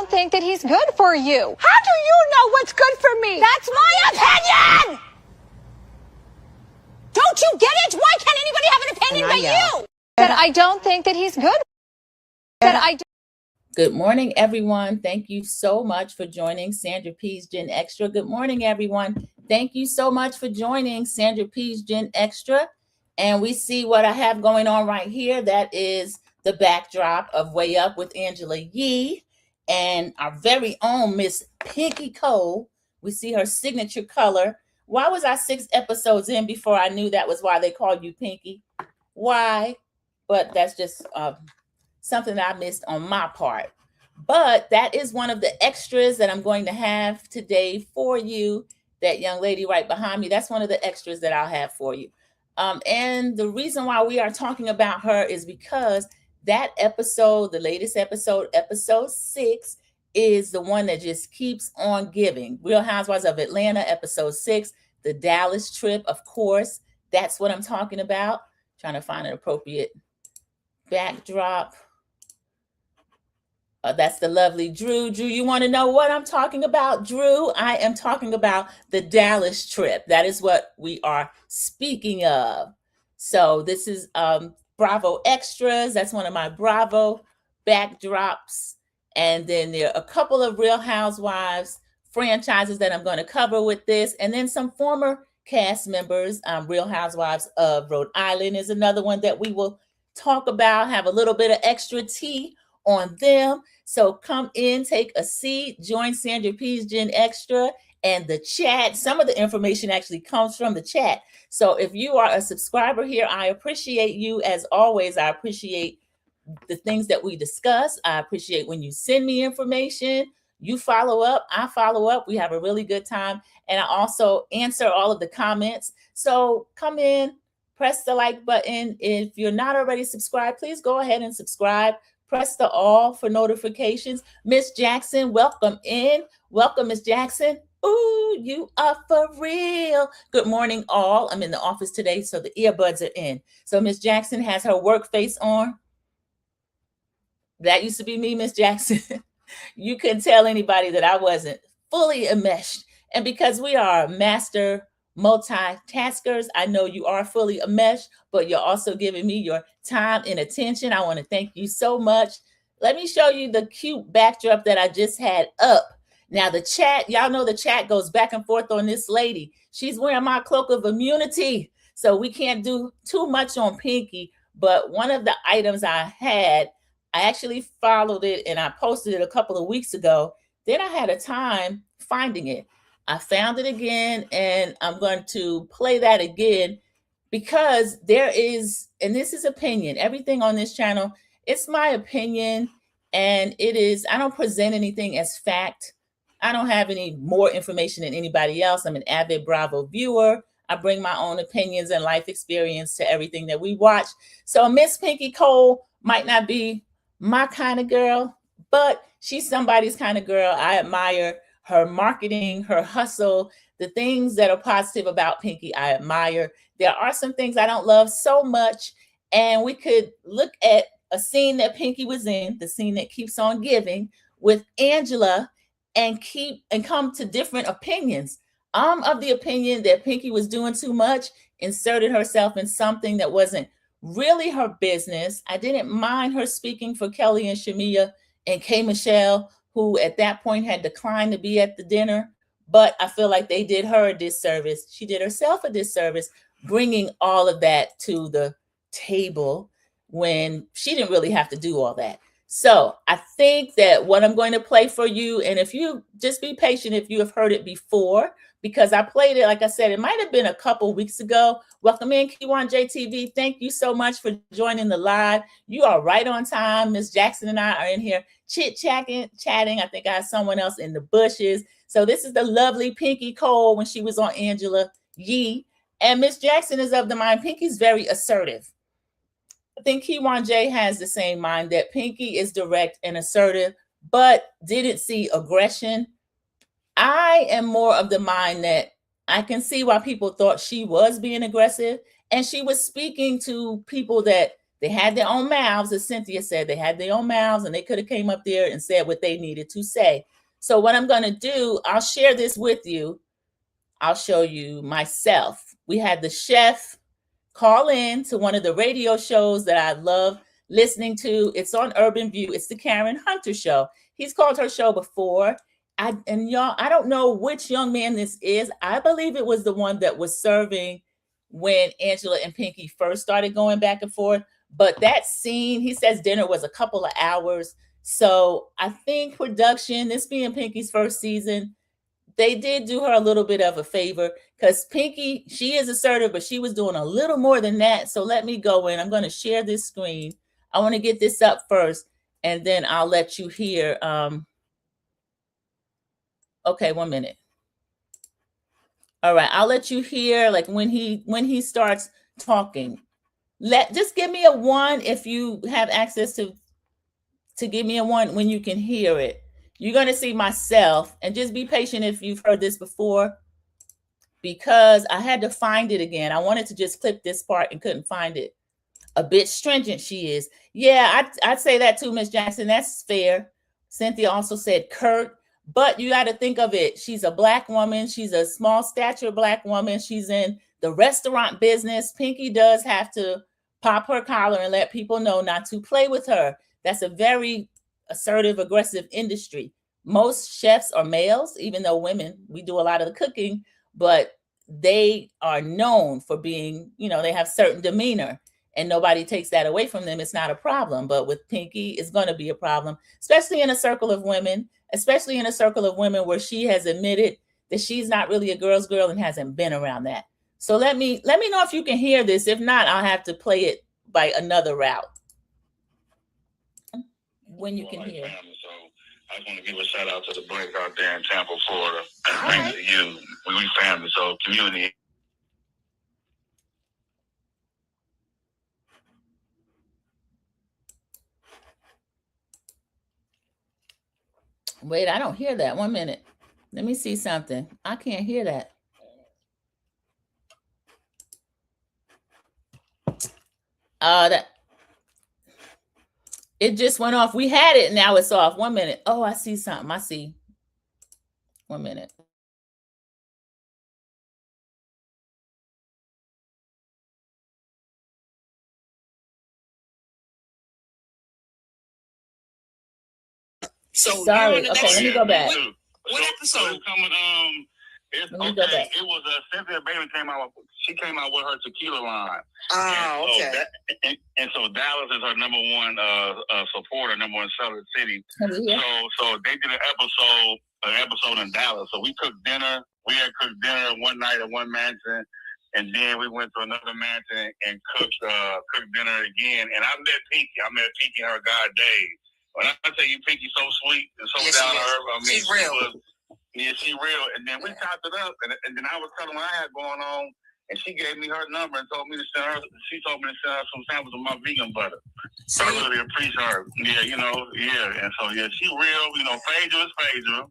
don't think that he's good for you. How do you know what's good for me? That's my opinion! Don't you get it? Why can't anybody have an opinion but you? That I don't think that he's good. Good morning, everyone. Thank you so much for joining Sandra P's GenXtra. Good morning, everyone. Thank you so much for joining Sandra P's GenXtra. And we see what I have going on right here. That is the backdrop of Way Up with Angela Yee and our very own Miss Pinky Cole. We see her signature color. Why was I 6 episodes in before I knew that was why they called you Pinky? Why? But that's just something that I missed on my part. But that is one of the extras that I'm going to have today for you. That young lady right behind me, that's one of the extras that I'll have for you. And the reason why we are talking about her is because that episode, the latest episode, episode 6, is the one that just keeps on giving. Real Housewives of Atlanta, episode 6, the Dallas trip, of course. That's what I'm talking about. Trying to find an appropriate backdrop. That's the lovely Drew. Drew, you want to know what I'm talking about, Drew? I am talking about the Dallas trip. That is what we are speaking of. So this is Bravo Extras. That's one of my Bravo backdrops. And then there are a couple of Real Housewives franchises that I'm going to cover with this. And then some former cast members. Real Housewives of Rhode Island is another one that we will talk about, have a little bit of extra tea on them. So come in, take a seat, join Sandra P's GenXtra and the chat. Some of the information actually comes from the chat. So if you are a subscriber here, I appreciate you. As always, I appreciate the things that we discuss. I appreciate when you send me information. You follow up, I follow up. We have a really good time. And I also answer all of the comments. So come in, press the like button. If you're not already subscribed, please go ahead and subscribe. Press the all for notifications. Miss Jackson, welcome in. Welcome, Miss Jackson. Ooh, you are for real. Good morning, all. I'm in the office today, so the earbuds are in. So Miss Jackson has her work face on. That used to be me, Miss Jackson. You couldn't tell anybody that I wasn't fully enmeshed. And because we are master multitaskers, I know you are fully enmeshed, but you're also giving me your time and attention. I want to thank you so much. Let me show you the cute backdrop that I just had up. Now the chat, y'all know the chat goes back and forth on this lady. She's wearing my cloak of immunity, so we can't do too much on Pinky. But one of the items I had, I actually followed it and I posted it a couple of weeks ago. Then I had a time finding it. I found it again, and I'm going to play that again because there is, and this is opinion. Everything on this channel, it's my opinion, and it is, I don't present anything as fact. I don't have any more information than anybody else. I'm an avid Bravo viewer. I bring my own opinions and life experience to everything that we watch. So Miss Pinky Cole might not be my kind of girl, but she's somebody's kind of girl. I admire her marketing, her hustle, the things that are positive about Pinky, I admire. There are some things I don't love so much. And we could look at a scene that Pinky was in, the scene that keeps on giving with Angela, and come to different opinions. I'm of the opinion that Pinky was doing too much, inserted herself in something that wasn't really her business. I didn't mind her speaking for Kelly and Shamia and K. Michelle, who at that point had declined to be at the dinner. But I feel like they did her a disservice. She did herself a disservice, bringing all of that to the table when she didn't really have to do all that. So I think that what I'm going to play for you, and if you just be patient if you have heard it before, because I played it, like I said, it might have been a couple weeks ago. Welcome in, K1JTV. Thank you so much for joining the live. You are right on time. Miss Jackson and I are in here chit-chatting. I think I have someone else in the bushes. So this is the lovely Pinky Cole when she was on Angela Yee. And Miss Jackson is of the mind, Pinky's very assertive. I think K1 J has the same mind that Pinky is direct and assertive, but didn't see aggression. I am more of the mind that I can see why people thought she was being aggressive, and she was speaking to people that They had their own mouths, as Cynthia said. They had their own mouths, and they could have came up there and said what they needed to say. So what I'm going to do, I'll share this with you. I'll show you myself. We had the chef call in to one of the radio shows that I love listening to. It's on Urban View. It's the Karen Hunter Show. He's called her show before. Y'all, I don't know which young man this is. I believe it was the one that was serving when Angela and Pinky first started going back and forth. But that scene, he says dinner was a couple of hours. So I think production, this being Pinky's first season, they did do her a little bit of a favor because Pinky, she is assertive, but she was doing a little more than that. So let me go in. I'm going to share this screen. I want to get this up first, and then I'll let you hear. Okay, 1 minute. All right, I'll let you hear like when he starts talking. Just give me a 1 if you have access to give me a 1 when you can hear it. You're going to see myself, and just be patient if you've heard this before, because I had to find it again. I wanted to just clip this part and couldn't find it. A bit stringent she is. Yeah, I'd say that too, Miss Jackson. That's fair. Cynthia also said curt, but you got to think of it. She's a Black woman. She's a small stature Black woman. She's in the restaurant business. Pinky does have to pop her collar and let people know not to play with her. That's a very assertive, aggressive industry. Most chefs are males, even though women, we do a lot of the cooking, but they are known for being, they have certain demeanor, and nobody takes that away from them. It's not a problem. But with Pinky, it's going to be a problem, especially in a circle of women, where she has admitted that she's not really a girl's girl and hasn't been around that. So let me know if you can hear this. If not, I'll have to play it by another route. When you can hear. So I just want to give a shout out to the Blake out there in Tampa, Florida. Thanks to you. We family, so community. Wait, I don't hear that. 1 minute. Let me see something. I can't hear that. It just went off. We had it, now it's off. 1 minute. Oh, I see something. I see. 1 minute. So sorry. Okay, let me go back. What episode? Let me go back. It was Cynthia Bailey she came out with her tequila line. Oh, okay. So Dallas is her number one supporter, number one seller city. So they did an episode in Dallas. So we cooked dinner. We had cooked dinner one night at one mansion, and then we went to another mansion and cooked dinner again. And I met Pinky. And her guy Dave. When I tell you, Pinky's so sweet and so down to earth. She's real. She real. And then we chopped it up, and then I was telling what I had going on, and she gave me her number and told me to send her. She told me to send her some samples of my vegan butter. So I really appreciate her. Yeah. And so she real. Phaedra is Phaedra.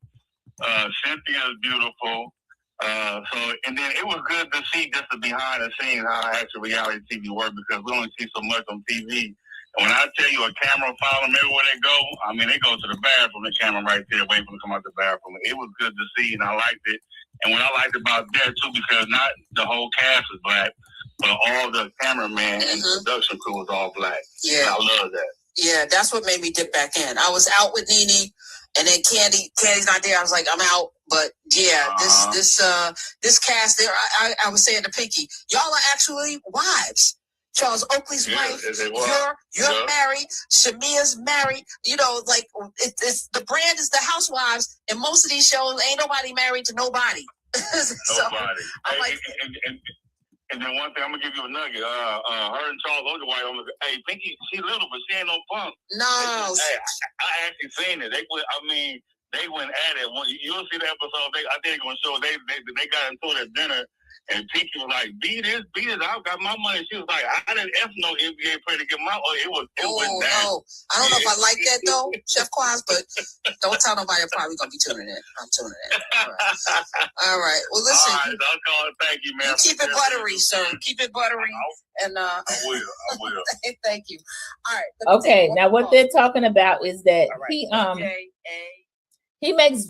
Cynthia is beautiful. And then it was good to see just the behind the scenes how actual reality TV works, because we only see so much on TV. And when I tell you a camera follow them everywhere they go, they go to the bathroom, the camera right there waiting for them to come out the bathroom. It was good to see, and I liked it. And what I liked about that, too, because not the whole cast is Black, but all the cameraman and production crew was all Black. Yeah. And I love that. Yeah, that's what made me dip back in. I was out with Nene, and then Candy's not there. I was like, I'm out. But yeah, this cast there, I was saying to Pinky, y'all are actually wives. Charles Oakley's wife. You're married. Shamia's married. It's the brand is the housewives, and most of these shows ain't nobody married to nobody. Nobody. I'm like, and then one thing, I'm gonna give you a nugget. Her and Charles Oakley wife. Hey, Pinky, she little, but she ain't no punk. No. I actually seen it. They went at it. You'll see the episode. I think they're gonna show. They got into it at dinner. And Pinky was like, be this, I got my money. She was like, I didn't F no NBA player to get my money. It was that. No. I don't know if I like that though, Chef Quaz, but don't tell nobody. I'm probably gonna be tuning in. I'm tuning in. All right. Well, listen. All right, I'll call it. Thank you, man. You keep it buttery, sir. Keep it buttery. And I will. thank you. All right. Okay, now what they're talking about is that he makes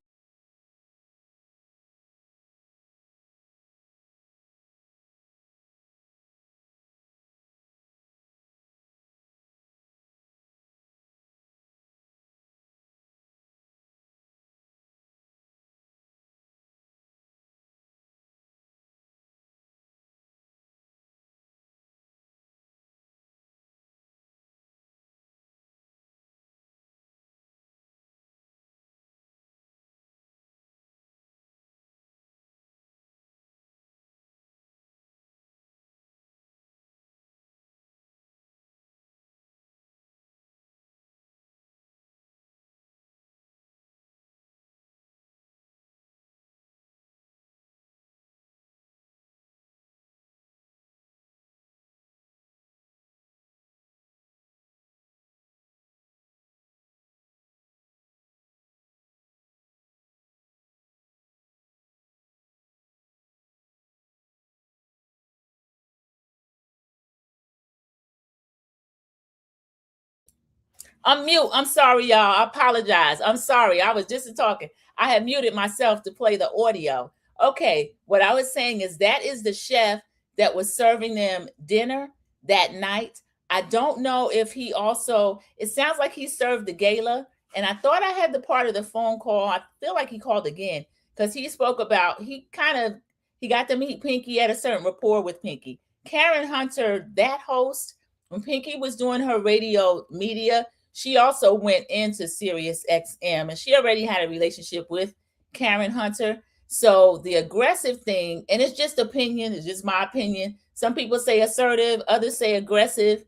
I'm mute. I'm sorry, y'all. I apologize. I'm sorry. I was just talking. I had muted myself to play the audio. Okay, what I was saying is that is the chef that was serving them dinner that night. I don't know if he also, it sounds like he served the gala. And I thought I had the part of the phone call. I feel like he called again because he spoke about, he got to meet Pinky at a certain rapport with Pinky. Karen Hunter, that host, when Pinky was doing her radio media, she also went into Sirius XM and she already had a relationship with Karen Hunter. So the aggressive thing, and it's just opinion, it's just my opinion. Some people say assertive, others say aggressive.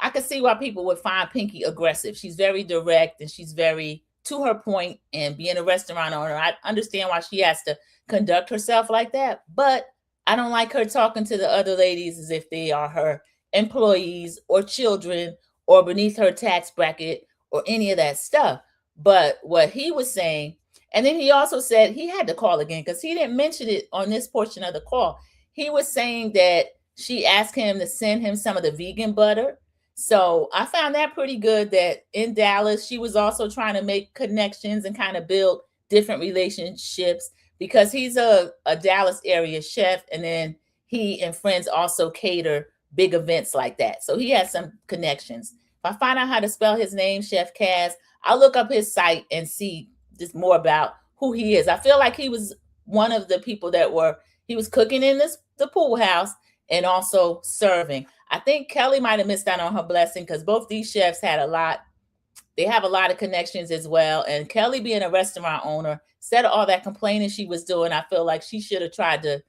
I can see why people would find Pinky aggressive. She's very direct and she's very to her point, and being a restaurant owner, I understand why she has to conduct herself like that. But I don't like her talking to the other ladies as if they are her employees or children or beneath her tax bracket or any of that stuff. But what he was saying, and then he also said he had to call again because he didn't mention it on this portion of the call. He was saying that she asked him to send him some of the vegan butter. So I found that pretty good that in Dallas, she was also trying to make connections and kind of build different relationships because he's a Dallas area chef. And then he and friends also cater big events like that. So he has some connections. If I find out how to spell his name, Chef Kaz, I'll look up his site and see just more about who he is. I feel like he was one of the people he was cooking in the pool house and also serving. I think Kelly might have missed out on her blessing because both these chefs they have a lot of connections as well. And Kelly being a restaurant owner, instead of all that complaining she was doing, I feel like she should have tried to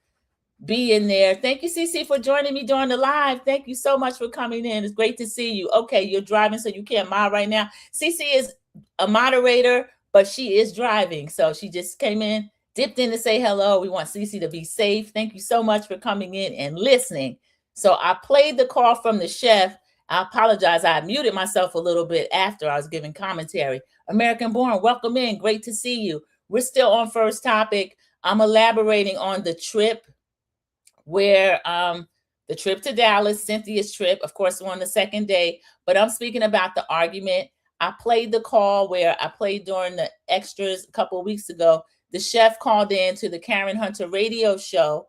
be in there. Thank you, CC, for joining me during the live. Thank you so much for coming in. It's great to see you. Okay, you're driving, so you can't mod right now. CC is a moderator, but she is driving. So she just came in, dipped in to say hello. We want CC to be safe. Thank you so much for coming in and listening. So I played the call from the chef. I apologize. I muted myself a little bit after I was giving commentary. American Born, welcome in. Great to see you. We're still on first topic. I'm elaborating on the trip where the trip to Dallas, Cynthia's trip, of course, we're on the second day, but I'm speaking about the argument. I played the call where I played during the extras a couple of weeks ago. The chef called in to the Karen Hunter radio show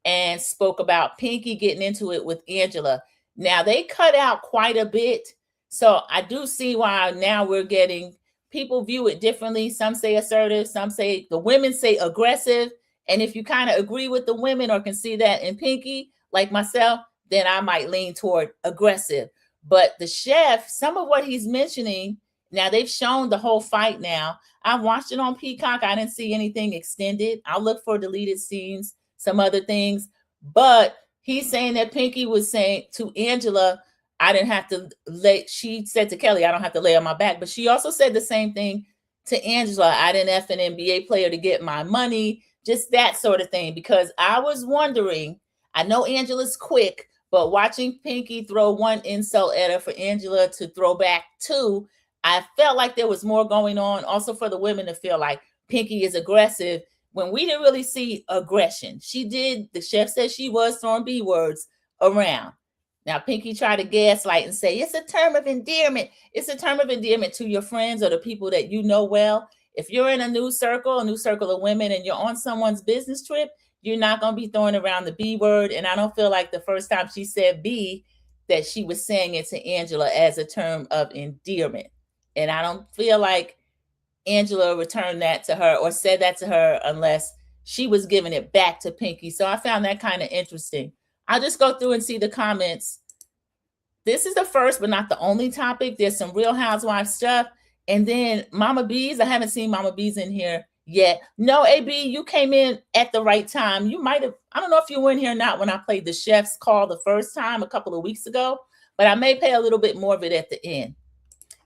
and spoke about Pinky getting into it with Angela. Now, they cut out quite a bit. So I do see why now we're getting, people view it differently. Some say assertive, some say, the women say aggressive. And if you kind of agree with the women or can see that in Pinky, like myself, then I might lean toward aggressive. But the chef, some of what he's mentioning, now they've shown the whole fight now. I watched it on Peacock. I didn't see anything extended. I'll look for deleted scenes, some other things. But he's saying that Pinky was saying to Angela, I didn't have to she said to Kelly, I don't have to lay on my back. But she also said the same thing to Angela. I didn't F an NBA player to get my money. just that sort of thing. Because I was wondering, I know Angela's quick, but watching Pinky throw one insult at her for Angela to throw back two, I felt like there was more going on. Also for the women to feel like Pinky is aggressive when we didn't really see aggression. She did, the chef said she was throwing B words around. Now, Pinky tried to gaslight and say, it's a term of endearment. It's a term of endearment to your friends or the people that you know well. If you're in a new circle of women, and you're on someone's business trip, you're not going to be throwing around the B word. And I don't feel like the first time she said B, that she was saying it to Angela as a term of endearment. And I don't feel like Angela returned that to her or said that to her unless she was giving it back to Pinky. So I found that kind of interesting. I'll just go through and see the comments. This is the first, but not the only topic. There's some Real Housewives stuff. And then Mama B's. I haven't seen Mama B's in here yet. No, AB, you came in at the right time. You might have, I don't know if you were in here or not when I played the chef's call the first time a couple of weeks ago, but I may play a little bit more of it at the end.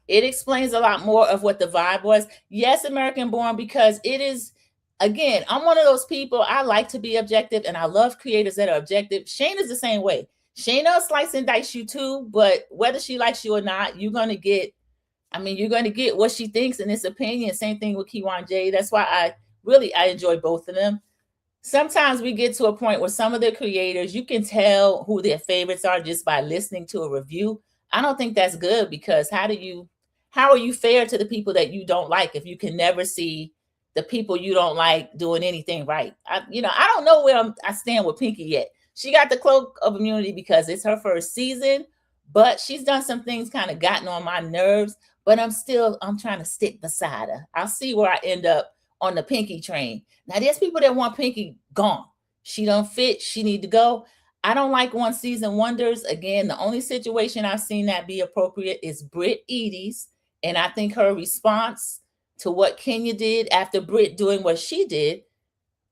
It explains a lot more of what the vibe was. Yes, American Born, because it is, again, I'm one of those people, I like to be objective, and I love creators that are objective. Shayna's the same way. Shayna will slice and dice you too, but whether she likes you or not, you're going to get, you're going to get what she thinks in this opinion. Same thing with Kiwan J. That's why I enjoy both of them. Sometimes we get to a point where some of the creators, you can tell who their favorites are just by listening to a review. I don't think that's good, because how are you fair to the people that you don't like if you can never see the people you don't like doing anything right? I don't know where I stand with Pinky yet. She got the cloak of immunity because it's her first season, but she's done some things kind of gotten on my nerves, but I'm trying to stick beside her. I'll see where I end up on the Pinky train. Now, there's people that want Pinky gone. She don't fit. She need to go. I don't like one season wonders. Again, the only situation I've seen that be appropriate is Britt Edie's. And I think her response to what Kenya did after Britt doing what she did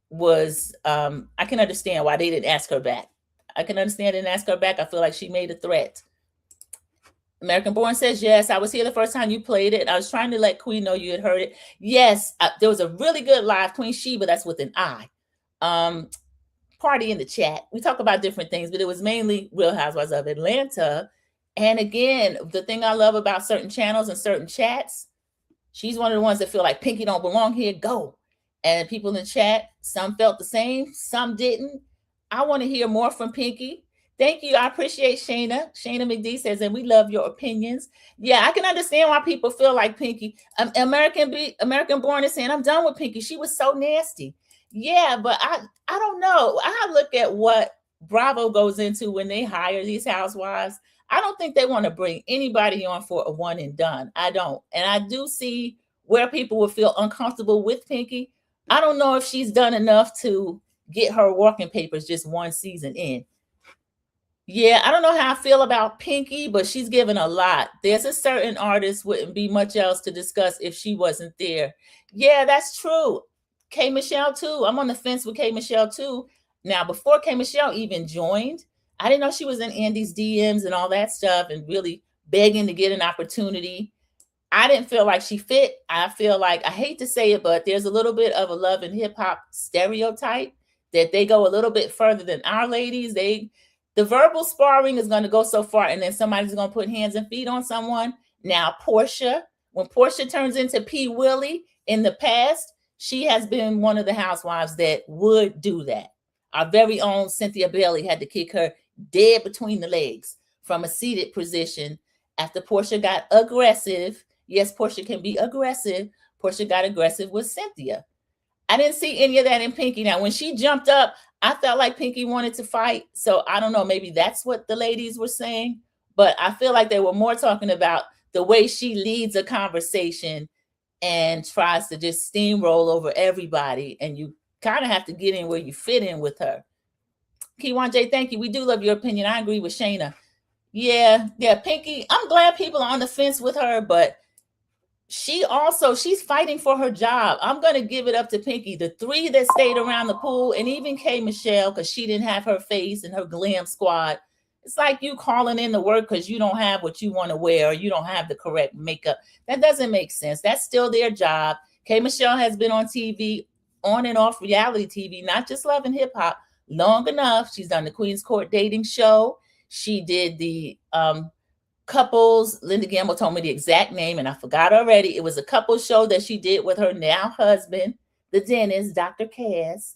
was, I can understand why they didn't ask her back. I can understand they didn't ask her back. I feel like she made a threat. American Born says, yes, I was here the first time you played it. I was trying to let Queen know you had heard it. Yes, there was a really good live. Queen Sheba, that's with an I. Party in the chat. We talk about different things, but it was mainly Real Housewives of Atlanta. And again, the thing I love about certain channels and certain chats, she's one of the ones that feel like Pinky don't belong here, go. And people in the chat, some felt the same, some didn't. I want to hear more from Pinky. Thank you. I appreciate Shayna. Shayna McD says, and we love your opinions. Yeah, I can understand why people feel like Pinky. American Born is saying, I'm done with Pinky. She was so nasty. Yeah, but I don't know. I look at what Bravo goes into when they hire these housewives. I don't think they want to bring anybody on for a one and done. I don't. And I do see where people will feel uncomfortable with Pinky. I don't know if she's done enough to get her working papers just one season in. Yeah, I don't know how I feel about Pinky, but she's given a lot. There's a certain artist wouldn't be much else to discuss if she wasn't there. Yeah, that's true. K Michelle too. I'm on the fence with K Michelle too. Now, before K Michelle even joined, I didn't know she was in Andy's DMs and all that stuff and really begging to get an opportunity. I didn't feel like she fit. I feel like, I hate to say it, but there's a little bit of a love and hip hop stereotype that they go a little bit further than our ladies. The verbal sparring is going to go so far, and then somebody's going to put hands and feet on someone. Now, Portia, when Portia turns into P. Willie in the past, she has been one of the housewives that would do that. Our very own Cynthia Bailey had to kick her dead between the legs from a seated position after Portia got aggressive. Yes, Portia can be aggressive. Portia got aggressive with Cynthia. I didn't see any of that in Pinky. Now, when she jumped up, I felt like Pinky wanted to fight. So I don't know, maybe that's what the ladies were saying. But I feel like they were more talking about the way she leads a conversation and tries to just steamroll over everybody. And you kind of have to get in where you fit in with her. Kiwan J, thank you. We do love your opinion. I agree with Shayna. Yeah, Pinky, I'm glad people are on the fence with her, but she's fighting for her job. I'm going to give it up to Pinky. The three that stayed around the pool, and even K Michelle, because she didn't have her face and her glam squad. It's like you calling in to work because you don't have what you want to wear or you don't have the correct makeup. That doesn't make sense. That's still their job. K Michelle has been on TV on and off reality TV, not just Love and Hip Hop, long enough. She's done the Queen's Court dating show. She did the couples. Linda Gamble told me the exact name and I forgot already. It was a couple show that she did with her now husband, the dentist, Dr. Cass.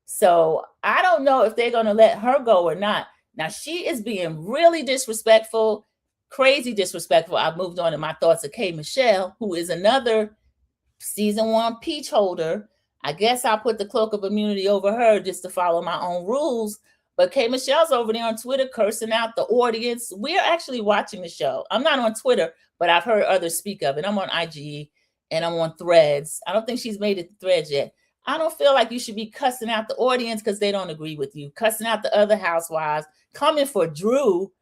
So I don't know if they're going to let her go or not. Now she is being really disrespectful, crazy disrespectful. I've moved on to my thoughts of K. Michelle, who is another season 1 peach holder. I guess I'll put the cloak of immunity over her just to follow my own rules. But K. Michelle's over there on Twitter cursing out the audience. We're actually watching the show. I'm not on Twitter, but I've heard others speak of it. I'm on IG and I'm on Threads. I don't think she's made it to Threads yet. I don't feel like you should be cussing out the audience because they don't agree with you, cussing out the other housewives, coming for Drew.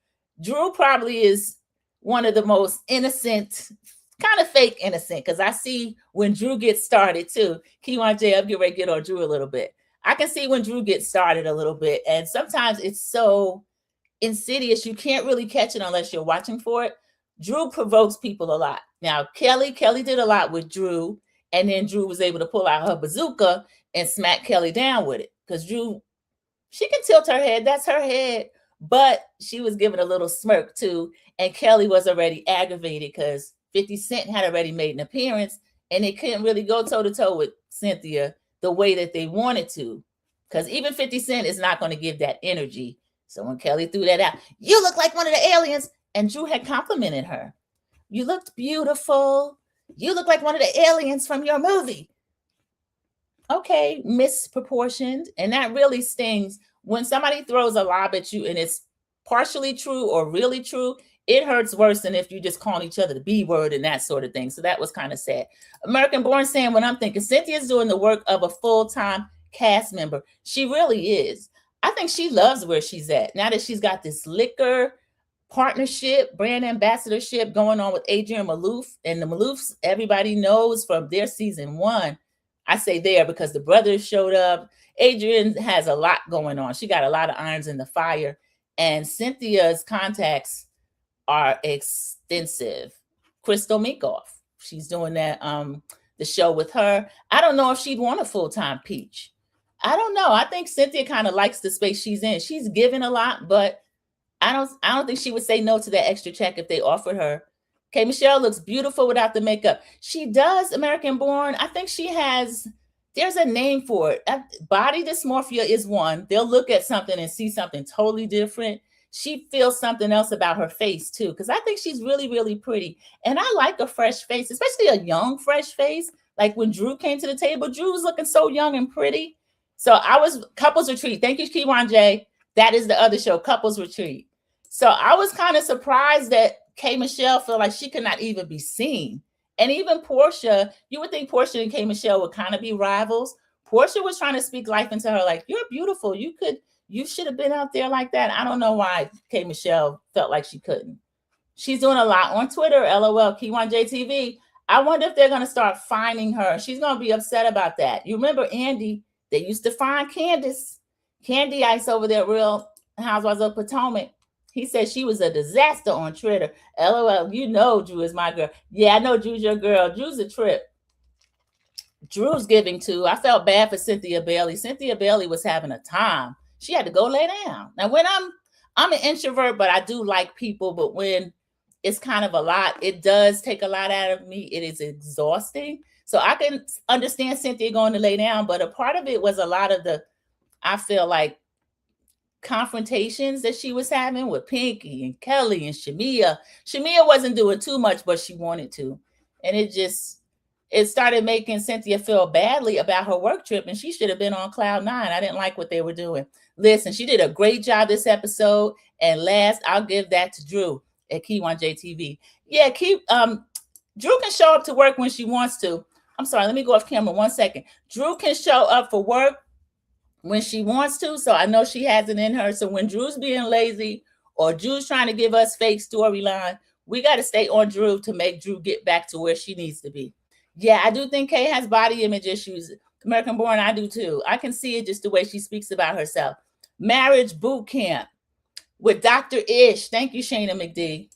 Drew probably is one of the most innocent, kind of fake innocent, because I see when Drew gets started too. Keywan J, I'm getting ready to get on Drew a little bit. I can see when Drew gets started a little bit. And sometimes it's so insidious, you can't really catch it unless you're watching for it. Drew provokes people a lot. Now, Kelly did a lot with Drew. And then Drew was able to pull out her bazooka and smack Kelly down with it. Because Drew, she can tilt her head. That's her head. But she was giving a little smirk too. And Kelly was already aggravated because 50 Cent had already made an appearance. And they couldn't really go toe-to-toe with Cynthia the way that they wanted to. Because even 50 Cent is not going to give that energy. So when Kelly threw that out, you look like one of the aliens. And Drew had complimented her. You looked beautiful. You look like one of the aliens from your movie. Okay, misproportioned. And that really stings. When somebody throws a lob at you and it's partially true or really true, it hurts worse than if you just calling each other the B word and that sort of thing. So that was kind of sad. American Born saying, when I'm thinking, Cynthia's doing the work of a full-time cast member. She really is. I think she loves where she's at. Now that she's got this liquor partnership, brand ambassadorship going on with Adrian Malouf. And the Maloufs, everybody knows from their season 1. I say there because the brothers showed up. Adrian has a lot going on. She got a lot of irons in the fire. And Cynthia's contacts are extensive. Crystal Minkoff, she's doing that the show with her. I don't know if she'd want a full-time peach. I don't know. I think Cynthia kind of likes the space she's in. She's given a lot, but I don't think she would say no to that extra check if they offered her. K. Michelle looks beautiful without the makeup. She does, American Born. I think there's a name for it. Body dysmorphia is one. They'll look at something and see something totally different. She feels something else about her face too, because I think she's really, really pretty. And I like a fresh face, especially a young, fresh face. Like when Drew came to the table, Drew was looking so young and pretty. So I was Couples Retreat. Thank you, Keywan J. That is the other show, Couples Retreat. So I was kind of surprised that K. Michelle felt like she could not even be seen. And even Portia, you would think Portia and K. Michelle would kind of be rivals. Portia was trying to speak life into her, like, you're beautiful. You should have been out there like that. I don't know why K. Michelle felt like she couldn't. She's doing a lot on Twitter, LOL, Key1JTV. I wonder if they're going to start fining her. She's going to be upset about that. You remember Andy? They used to fine Candy Ice over there, Real Housewives of Potomac. He said she was a disaster on Twitter. LOL, you know Drew is my girl. Yeah, I know Drew's your girl. Drew's a trip. Drew's giving too. I felt bad for Cynthia Bailey. Cynthia Bailey was having a time. She had to go lay down. Now, when I'm an introvert, but I do like people. But when it's kind of a lot, it does take a lot out of me. It is exhausting. So I can understand Cynthia going to lay down. But a part of it was a lot of I feel like, confrontations that she was having with Pinky and Kelly and Shamia. Shamia wasn't doing too much, but she wanted to. And it started making Cynthia feel badly about her work trip, and she should have been on cloud 9. I didn't like what they were doing. Listen, she did a great job this episode. And last, I'll give that to Drew at Key1JTV. Yeah, Drew can show up to work when she wants to. I'm sorry, let me go off camera 1 second. Drew can show up for work when she wants to. So I know she has it in her. So when Drew's being lazy or Drew's trying to give us fake storyline, we got to stay on Drew to make Drew get back to where she needs to be. Yeah, I do think Kay has body image issues. American Born, I do too. I can see it just the way she speaks about herself. Marriage Boot Camp with Dr. Ish. Thank you, Shayna McD.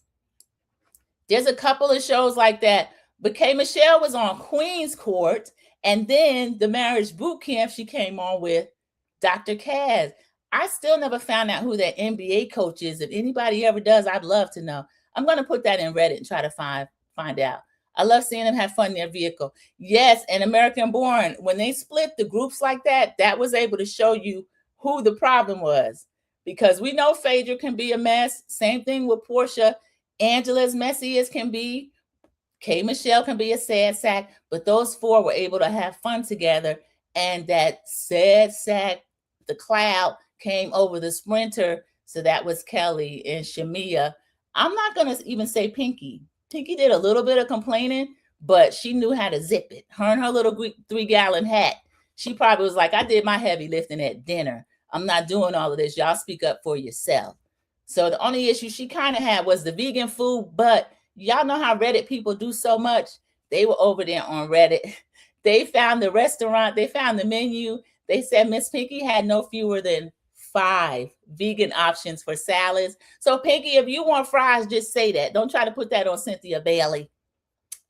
There's a couple of shows like that. But K. Michelle was on Queen's Court, and then the marriage boot camp she came on with Dr. Kaz. I still never found out who that NBA coach is. If anybody ever does, I'd love to know. I'm going to put that in Reddit and try to find out. I love seeing them have fun in their vehicle. Yes, and American Born, when they split the groups like that, that was able to show you who the problem was. Because we know Phaedra can be a mess. Same thing with Portia. Angela, as messy as can be. K. Michelle can be a sad sack. But those four were able to have fun together. And that sad sack, the cloud, came over the sprinter. So that was Kelly and Shamia. I'm not going to even say Pinky. Pinky did a little bit of complaining, but she knew how to zip it. Her and her little 3-gallon hat. She probably was like, I did my heavy lifting at dinner. I'm not doing all of this. Y'all speak up for yourself. So the only issue she kind of had was the vegan food, but y'all know how Reddit people do so much. They were over there on Reddit. They found the restaurant. They found the menu. They said Miss Pinky had no fewer than 5 vegan options for salads. So Pinky, if you want fries, just say that. Don't try to put that on Cynthia Bailey.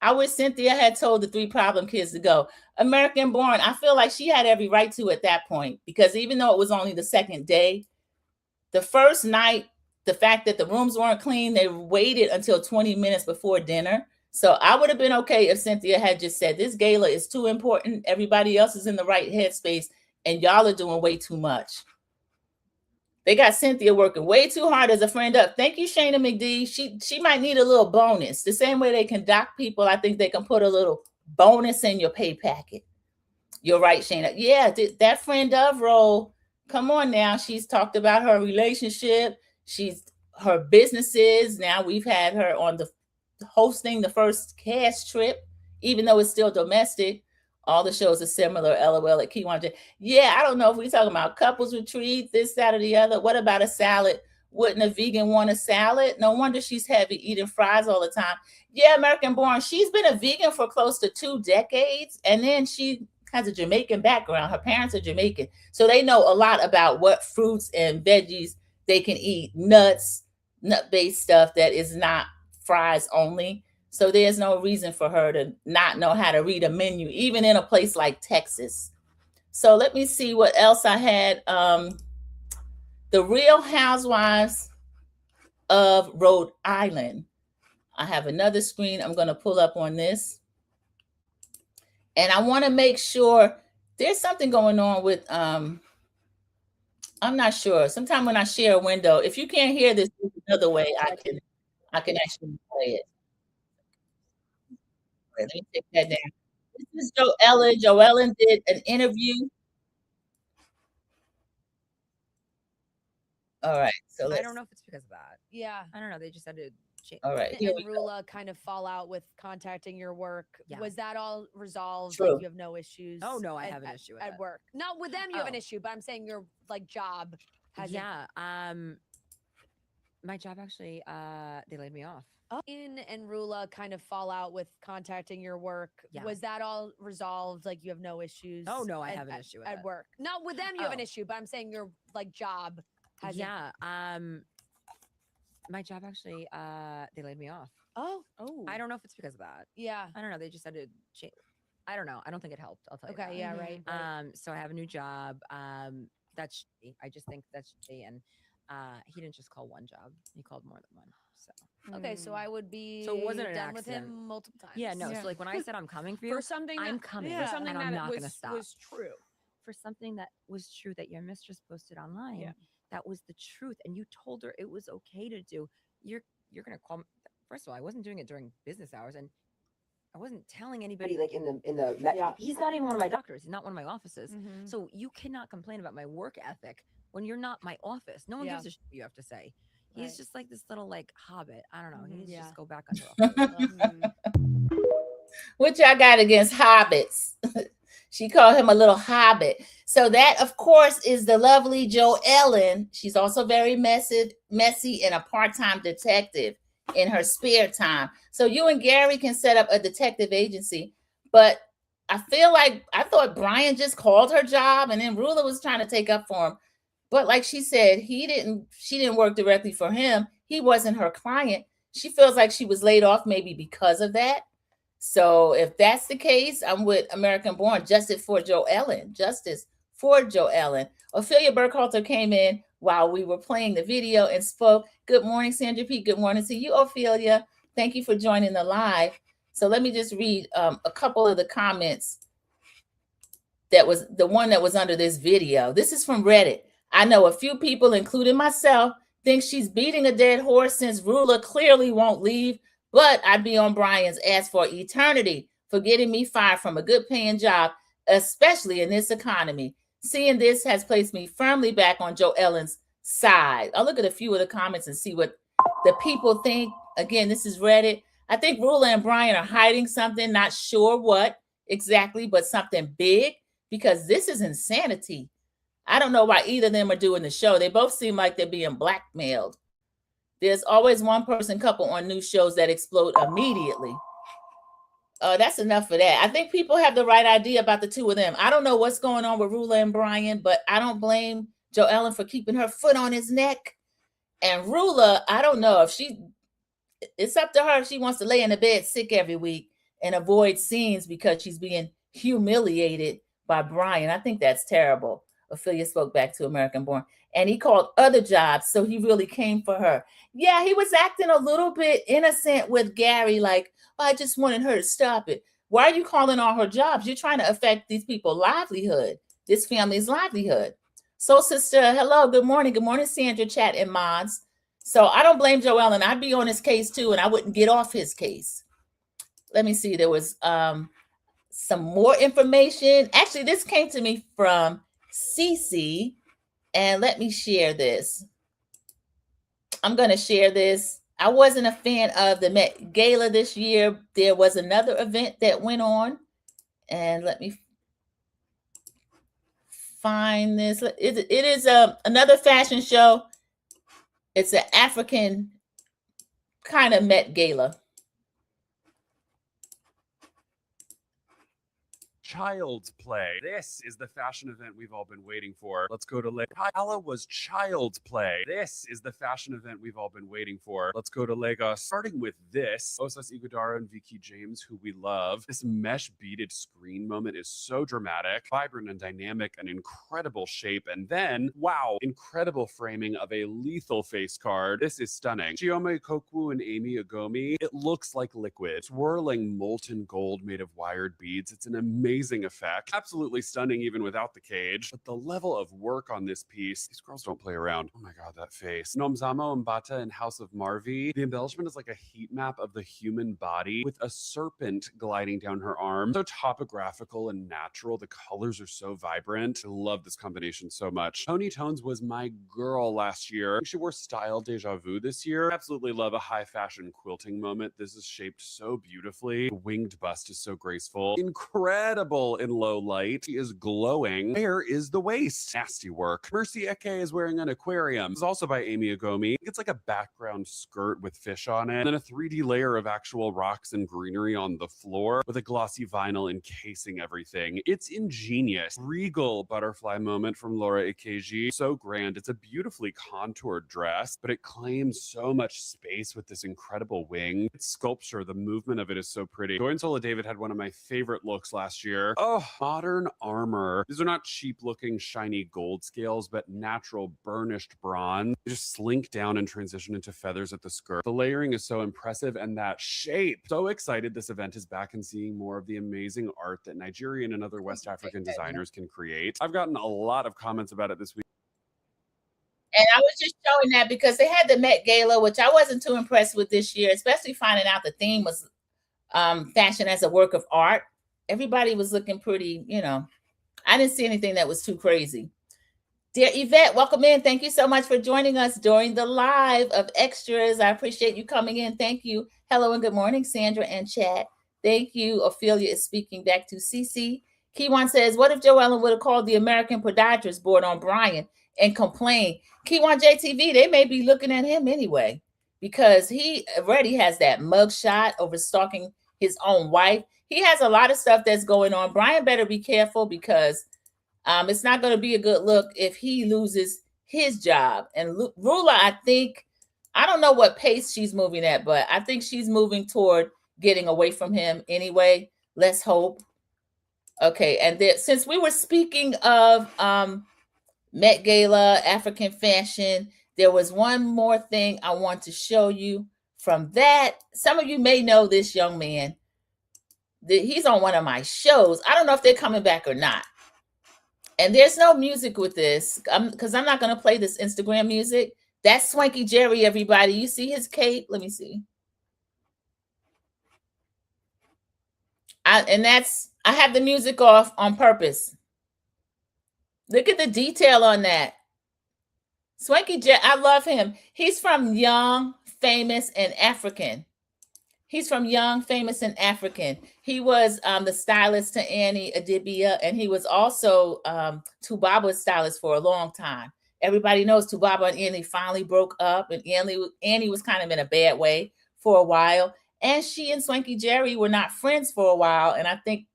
I wish Cynthia had told the 3 problem kids to go. American Born, I feel like she had every right to at that point, because even though it was only the second day, the first night, the fact that the rooms weren't clean, they waited until 20 minutes before dinner. So I would have been okay if Cynthia had just said, this gala is too important. Everybody else is in the right headspace, and y'all are doing way too much. They got Cynthia working way too hard as a friend up. Thank you, Shayna McD. She might need a little bonus. The same way they can dock people, I think they can put a little bonus in your pay packet. You're right, Shayna. Yeah, that friend of role. Come on now. She's talked about her relationship. Her businesses. Now we've had her on the hosting the first cast trip, even though it's still domestic. All the shows are similar. LOL at Key1. Yeah, I don't know if we're talking about couples retreat, this, that, or the other. What about a salad? Wouldn't a vegan want a salad? No wonder she's heavy, eating fries all the time. Yeah, American Born. She's been a vegan for close to 2 decades. And then she has a Jamaican background. Her parents are Jamaican. So they know a lot about what fruits and veggies they can eat. Nuts, nut-based stuff that is not fries only. So there's no reason for her to not know how to read a menu, even in a place like Texas. So let me see what else I had. The Real Housewives of Rhode Island. I have another screen I'm going to pull up on this. And I want to make sure there's something going on with, I'm not sure. Sometime when I share a window, if you can't hear this, there's another way I can actually play it. Let me take that down. This is Joellen. Joellen did an interview. All right. So I don't know if it's because of that. Yeah. I don't know. They just had to change. All right. Here And we go. Rula kind of fallout with contacting your work. Yeah. Was that all resolved? True. Like you have no issues? Oh, no, I have an issue with at it. work. Not with them, you have an Oh. issue, but I'm saying your like job has Yeah. My job actually, they laid me off. In and Rula kind of fallout with contacting your work. Yeah. Was that all resolved? Like you have no issues? Oh, no, I have an issue with at it. work. Not with them, you have an Oh. issue, but I'm saying your like job has Yeah. My job actually, they laid me off. Oh, I don't know if it's because of that. yeah. I don't know. They just had to change. I don't know. I don't think it helped. I'll tell you. Okay, that. yeah, Mm-hmm. right. So I have a new job. That's shitty. I just think that's shitty. And he didn't just call one job. He called more than one. So Okay, so I would be So it wasn't an done with accident. him multiple times. yeah, no. So like when I said I'm coming for you, For something I'm that, coming. for something and I'm that not was, gonna stop. was true. For something that was true that your mistress posted online. Yeah. That was the truth, and you told her it was okay to do. You're gonna call me. First of all, I wasn't doing it during business hours, and I wasn't telling anybody like in the. Yeah. He's not even one of my doctors. He's not one of my offices. Mhm. So you cannot complain about my work ethic when you're not my office. No one Yeah. gives a shit what you have to say. He's Right. just like this little like hobbit. I don't know. He needs to Yeah. just go back under a hobbit. What y'all got against hobbits? She called him a little hobbit. So that, of course, is the lovely Joellen. She's also very messy and a part-time detective in her spare time. So you and Gary can set up a detective agency. But I feel like I thought Brian just called her job, and then Rula was trying to take up for him. But like she said, she didn't work directly for him. He wasn't her client. She feels like she was laid off maybe because of that. So if that's the case, I'm with American Born. Justice for Joe Ellen. Justice for Joe Ellen. Ophelia Burkhalter came in while we were playing the video and spoke. Good morning, Sandra P. Good morning to you, Ophelia. Thank you for joining the live. So let me just read a couple of the comments. That was the one that was under this video. This is from Reddit. I know a few people, including myself, think she's beating a dead horse since Rula clearly won't leave, but I'd be on Brian's ass for eternity for getting me fired from a good paying job, especially in this economy. Seeing this has placed me firmly back on Joe Ellen's side. I'll look at a few of the comments and see what the people think. Again, this is Reddit. I think Rula and Brian are hiding something, not sure what exactly, but something big, because this is insanity. I don't know why either of them are doing the show. They both seem like they're being blackmailed. There's always one person couple on new shows that explode immediately. That's enough for that. I think people have the right idea about the two of them. I don't know what's going on with Rula and Brian, but I don't blame Joe Ellen for keeping her foot on his neck. And Rula, I don't know if it's up to her if she wants to lay in the bed sick every week and avoid scenes because she's being humiliated by Brian. I think that's terrible. Ophelia spoke back to American Born. And he called other jobs, so he really came for her. Yeah, he was acting a little bit innocent with Gary, like, oh, I just wanted her to stop it. Why are you calling all her jobs? You're trying to affect these people's livelihood, this family's livelihood. So, sister, hello, good morning. Good morning, Sandra, chat, and mods. So I don't blame Joe Ellen. I'd be on his case, too, and I wouldn't get off his case. Let me see. There was some more information. Actually, this came to me from Cece. And let me share this. I'm going to share this. I wasn't a fan of the Met Gala this year. There was another event that went on. And let me find this. It is another fashion show. It's an African kind of Met Gala. Child's Play. This is the fashion event we've all been waiting for. Let's go to Gala was Child's Play. This is the fashion event we've all been waiting for. Let's go to Lagos. Starting with this, Osas Ighodaro and Vicky James, who we love. This mesh beaded screen moment is so dramatic, vibrant and dynamic, an incredible shape, and then, wow, incredible framing of a lethal face card. This is stunning. Chioma Ikoku and Amy Agomi. It looks like liquid, swirling molten gold made of wired beads. It's an amazing effect. Absolutely stunning even without the cage. But the level of work on this piece, these girls don't play around. Oh my God, that face. Nomzamo Mbata in House of Marvi. The embellishment is like a heat map of the human body with a serpent gliding down her arm. So topographical and natural. The colors are so vibrant. I love this combination so much. Tony Tones was my girl last year. She wore Style Deja Vu this year. Absolutely love a high fashion quilting moment. This is shaped so beautifully. The winged bust is so graceful. Incredible in low light. She is glowing. Where is the waist? Nasty work. Mercy Eke is wearing an aquarium. It's also by Amy Agomi. It's like a background skirt with fish on it, and then a 3D layer of actual rocks and greenery on the floor with a glossy vinyl encasing everything. It's ingenious. Regal butterfly moment from Laura Ikeji. So grand. It's a beautifully contoured dress, but it claims so much space with this incredible wing. It's sculpture. The movement of it is so pretty. Goensola David had one of my favorite looks last year. Oh, modern armor. These are not cheap looking shiny gold scales, but natural burnished bronze. They just slink down and transition into feathers at the skirt. The layering is so impressive, and that shape. So excited this event is back and seeing more of the amazing art that Nigerian and other West African designers can create. I've gotten a lot of comments about it this week. And I was just showing that because they had the Met Gala, which I wasn't too impressed with this year, especially finding out the theme was fashion as a work of art. Everybody was looking pretty, I didn't see anything that was too crazy. Dear Yvette, welcome in. Thank you so much for joining us during the live of Extras. I appreciate you coming in. Thank you. Hello and good morning, Sandra and chat. Thank you. Ophelia is speaking back to Cece. Kiwan says, what if Joe Ellen would have called the American Podiatrist Board on Brian and complained? Kiwan JTV, they may be looking at him anyway because he already has that mugshot over stalking his own wife. He has a lot of stuff that's going on. Brian better be careful because it's not going to be a good look if he loses his job. And Rula, I don't know what pace she's moving at, but I think she's moving toward getting away from him anyway. Let's hope. Okay, and since we were speaking of Met Gala, African fashion, there was one more thing I want to show you from that. Some of you may know this young man. He's on one of my shows. I don't know if they're coming back or not. And there's no music with this because I'm not going to play this Instagram music. That's Swanky Jerry, everybody. You see his cape? Let me see. I have the music off on purpose. Look at the detail on that. Swanky Jerry, I love him. He's from Young, Famous, and African. He's from Young, Famous, and African. He was the stylist to Annie Adibia, and he was also Tubaba's stylist for a long time. Everybody knows Tubaba and Annie finally broke up, and Annie was kind of in a bad way for a while. And she and Swanky Jerry were not friends for a while, and I think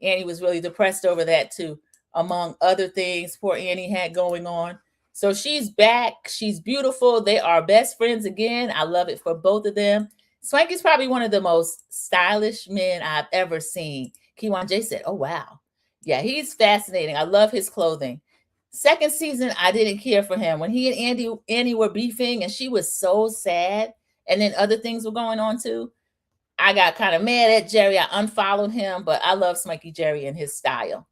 Annie was really depressed over that too, among other things poor Annie had going on. So she's back. She's beautiful. They are best friends again. I love it for both of them. Swanky's probably one of the most stylish men I've ever seen. Kiwan J said, oh, wow. Yeah, he's fascinating. I love his clothing. Second season, I didn't care for him. When he and Annie were beefing and she was so sad, and then other things were going on too, I got kind of mad at Jerry. I unfollowed him, but I love Swanky Jerry and his style.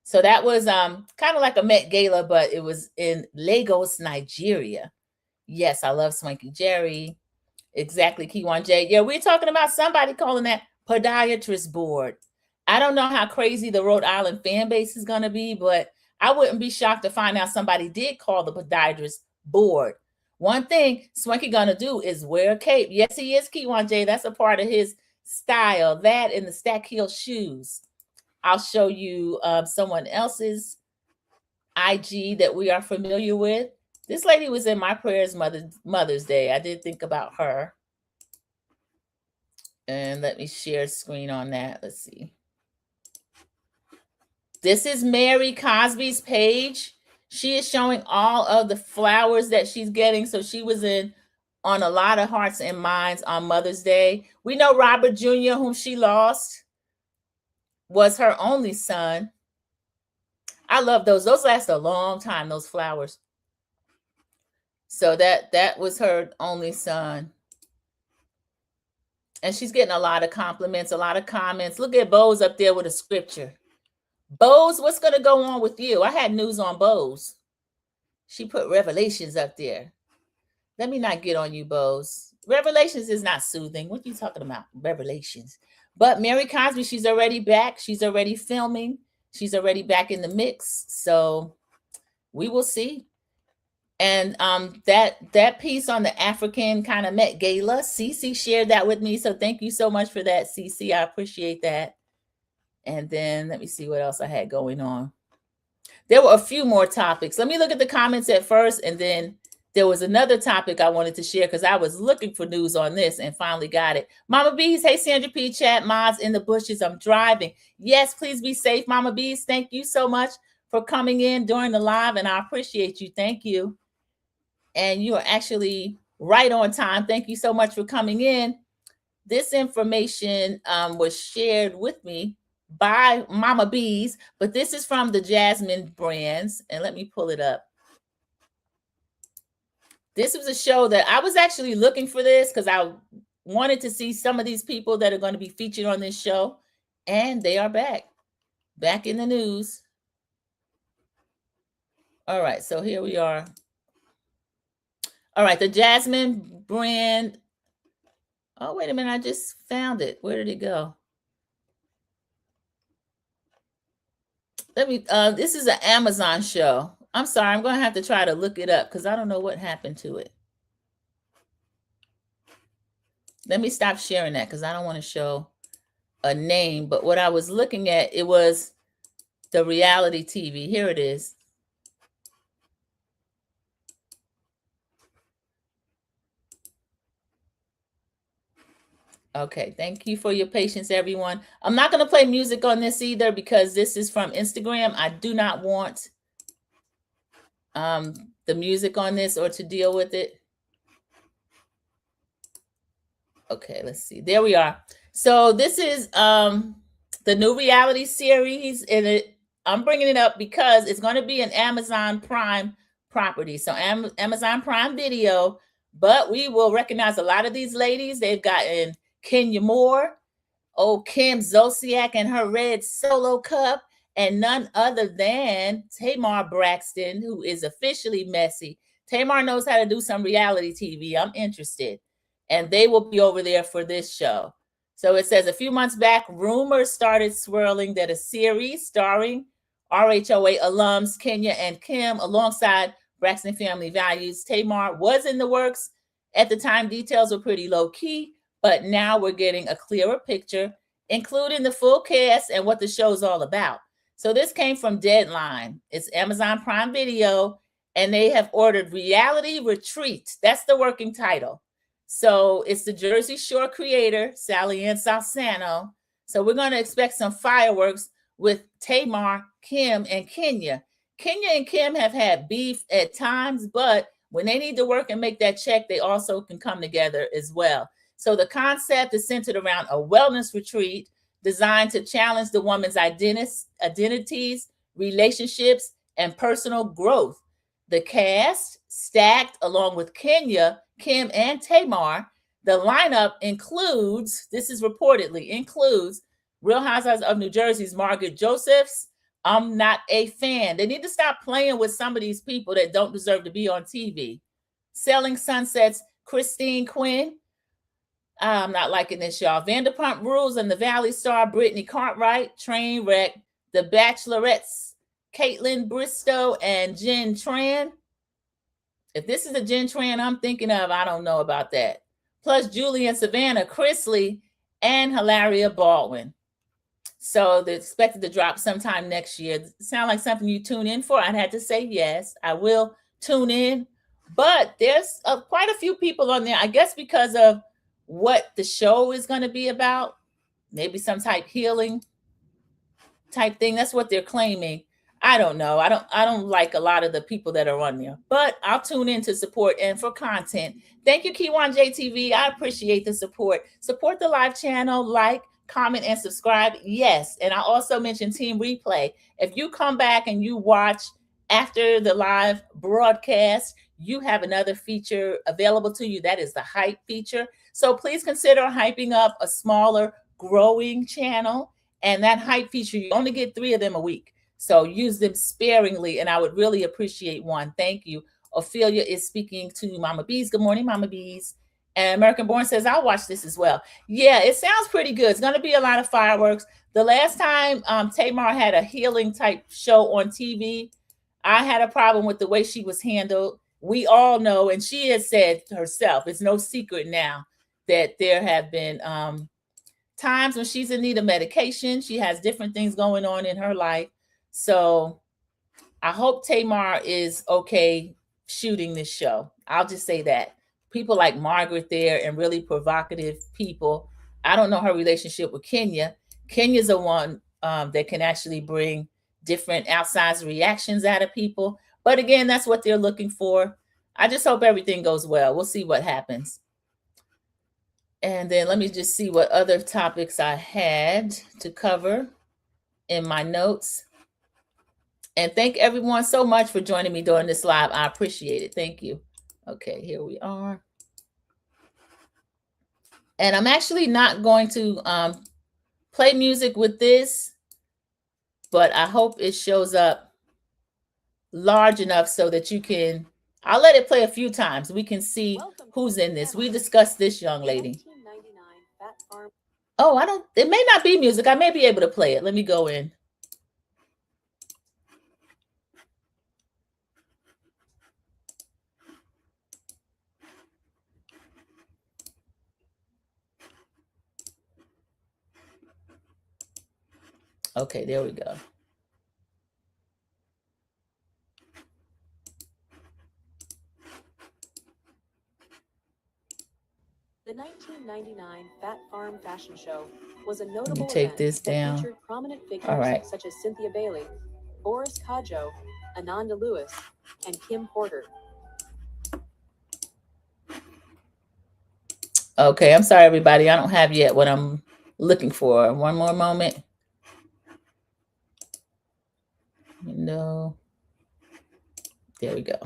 So that was kind of like a Met Gala, but it was in Lagos, Nigeria. Yes, I love Swanky Jerry. Exactly, Kiwan J. Yeah, we're talking about somebody calling that podiatrist board. I don't know how crazy the Rhode Island fan base is going to be, but I wouldn't be shocked to find out somebody did call the podiatrist board. One thing Swanky going to do is wear a cape. Yes, he is, Kiwan J. That's a part of his style. That and the stack heel shoes. I'll show you someone else's IG that we are familiar with. This lady was in my prayers Mother's Day. I did think about her. And let me share screen on that. Let's see. This is Mary Cosby's page. She is showing all of the flowers that she's getting. So she was on a lot of hearts and minds on Mother's Day. We know Robert Jr., whom she lost, was her only son. I love those. Those last a long time, those flowers. So that was her only son. And she's getting a lot of compliments, a lot of comments. Look at Bose up there with a scripture. Bose, what's going to go on with you? I had news on Bose. She put Revelations up there. Let me not get on you, Bose. Revelations is not soothing. What are you talking about? Revelations. But Mary Cosby, she's already back. She's already filming. She's already back in the mix. So we will see. And that piece on the African kind of Met Gala, Cece shared that with me. So thank you so much for that, Cece. I appreciate that. And then let me see what else I had going on. There were a few more topics. Let me look at the comments at first. And then there was another topic I wanted to share because I was looking for news on this and finally got it. Mama Bees, hey, Sandra P. Chat, mods in the bushes. I'm driving. Yes, please be safe, Mama Bees. Thank you so much for coming in during the live. And I appreciate you. Thank you. And you are actually right on time. Thank you so much for coming in. This information was shared with me by Mama Bees, but this is from the Jasmine brands. And let me pull it up. This was a show that I was actually looking for this because I wanted to see some of these people that are going to be featured on this show. And they are back in the news. All right, so here we are. All right, the Jasmine brand. Oh, wait a minute. I just found it. Where did it go? This is an Amazon show. I'm sorry. I'm going to have to try to look it up because I don't know what happened to it. Let me stop sharing that because I don't want to show a name. But what I was looking at, it was the reality TV. Here it is. Okay, thank you for your patience, everyone. I'm not going to play music on this either because this is from Instagram. I do not want the music on this or to deal with it. Okay, let's see. There we are. So this is the new reality series, and I'm bringing it up because it's going to be an Amazon Prime property. So Amazon Prime Video, but we will recognize a lot of these ladies. They've gotten Kenya Moore, Kim Zolciak and her red solo cup, and none other than Tamar Braxton, who is officially messy. Tamar knows how to do some reality TV. I'm interested. And they will be over there for this show. So it says a few months back, rumors started swirling that a series starring RHOA alums Kenya and Kim alongside Braxton Family Values Tamar was in the works. At the time, details were pretty low key, but now we're getting a clearer picture, including the full cast and what the show's all about. So this came from Deadline. It's Amazon Prime Video, and they have ordered Reality Retreat. That's the working title. So it's the Jersey Shore creator, Sally Ann Salsano. So we're going to expect some fireworks with Tamar, Kim, and Kenya. Kenya and Kim have had beef at times, but when they need to work and make that check, they also can come together as well. So the concept is centered around a wellness retreat designed to challenge the woman's identities, relationships, and personal growth. The cast, stacked along with Kenya, Kim, and Tamar, the lineup includes, this is reportedly, includes Real Housewives of New Jersey's Margaret Josephs. I'm not a fan. They need to stop playing with some of these people that don't deserve to be on TV. Selling Sunset's Christine Quinn. I'm not liking this, y'all. Vanderpump Rules and the Valley star Brittany Cartwright. Trainwreck. The Bachelorettes, Caitlin Bristow and Jen Tran. If this is the Jen Tran I'm thinking of, I don't know about that. Plus Julie and Savannah Chrisley and Hilaria Baldwin. So they're expected to drop sometime next year. Sound like something you tune in for? I'd have to say yes. I will tune in. But there's quite a few people on there, I guess because of what the show is going to be about. Maybe some type healing type thing. That's what they're claiming. I don't know. I don't like a lot of the people that are on there, but I'll tune in to support and for content. Thank you, Kiwan JTV. I appreciate the support. Support the live channel, like, comment, and subscribe. Yes. And I also mentioned Team Replay. If you come back and you watch after the live broadcast, you have another feature available to you. That is the hype feature. So please consider hyping up a smaller, growing channel. And that hype feature, you only get 3 of them a week. So use them sparingly, and I would really appreciate one. Thank you. Ophelia is speaking to Mama Bees. Good morning, Mama Bees. And American Born says, I'll watch this as well. Yeah, it sounds pretty good. It's going to be a lot of fireworks. The last time Tamar had a healing type show on TV, I had a problem with the way she was handled. We all know, and she has said herself, it's no secret now that there have been times when she's in need of medication. She has different things going on in her life. So I hope Tamar is okay shooting this show. I'll just say that. People like Margaret there and really provocative people. I don't know her relationship with Kenya. Kenya's the one that can actually bring different outsized reactions out of people. But again, that's what they're looking for. I just hope everything goes well. We'll see what happens. And then let me just see what other topics I had to cover in my notes. And thank everyone so much for joining me during this live. I appreciate it. Thank you. Okay, here we are. And I'm actually not going to play music with this, but I hope it shows up large enough so that you can, I'll let it play a few times. We can see who's in this. We discussed this young lady. Oh, it may not be music. I may be able to play it. Let me go in. Okay, there we go. The 1999 Fat Farm Fashion Show was a notable take event this that down. featured prominent figures All right. such as Cynthia Bailey, Boris Kodjoe, Ananda Lewis, and Kim Porter. Okay, I'm sorry, everybody. I don't have yet what I'm looking for. One more moment. No. There we go.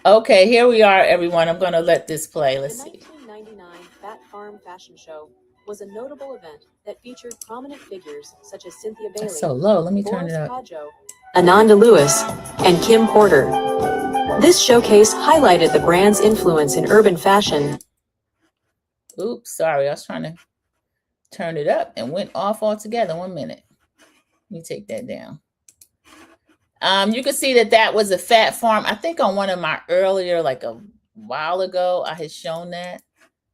Okay, here we are, everyone. I'm going to let this play. Let's see. The 1999 Fat Farm Fashion Show was a notable event that featured prominent figures such as Cynthia Bailey, That's so low. Let me turn Boris it up. Kodjoe, Ananda Lewis, and Kim Porter. This showcase highlighted the brand's influence in urban fashion. Oops, sorry. I was trying to turn it up and went off altogether. 1 minute. Let me take that down. You can see that was a Fat Farm. I think on one of my earlier, like a while ago, I had shown that,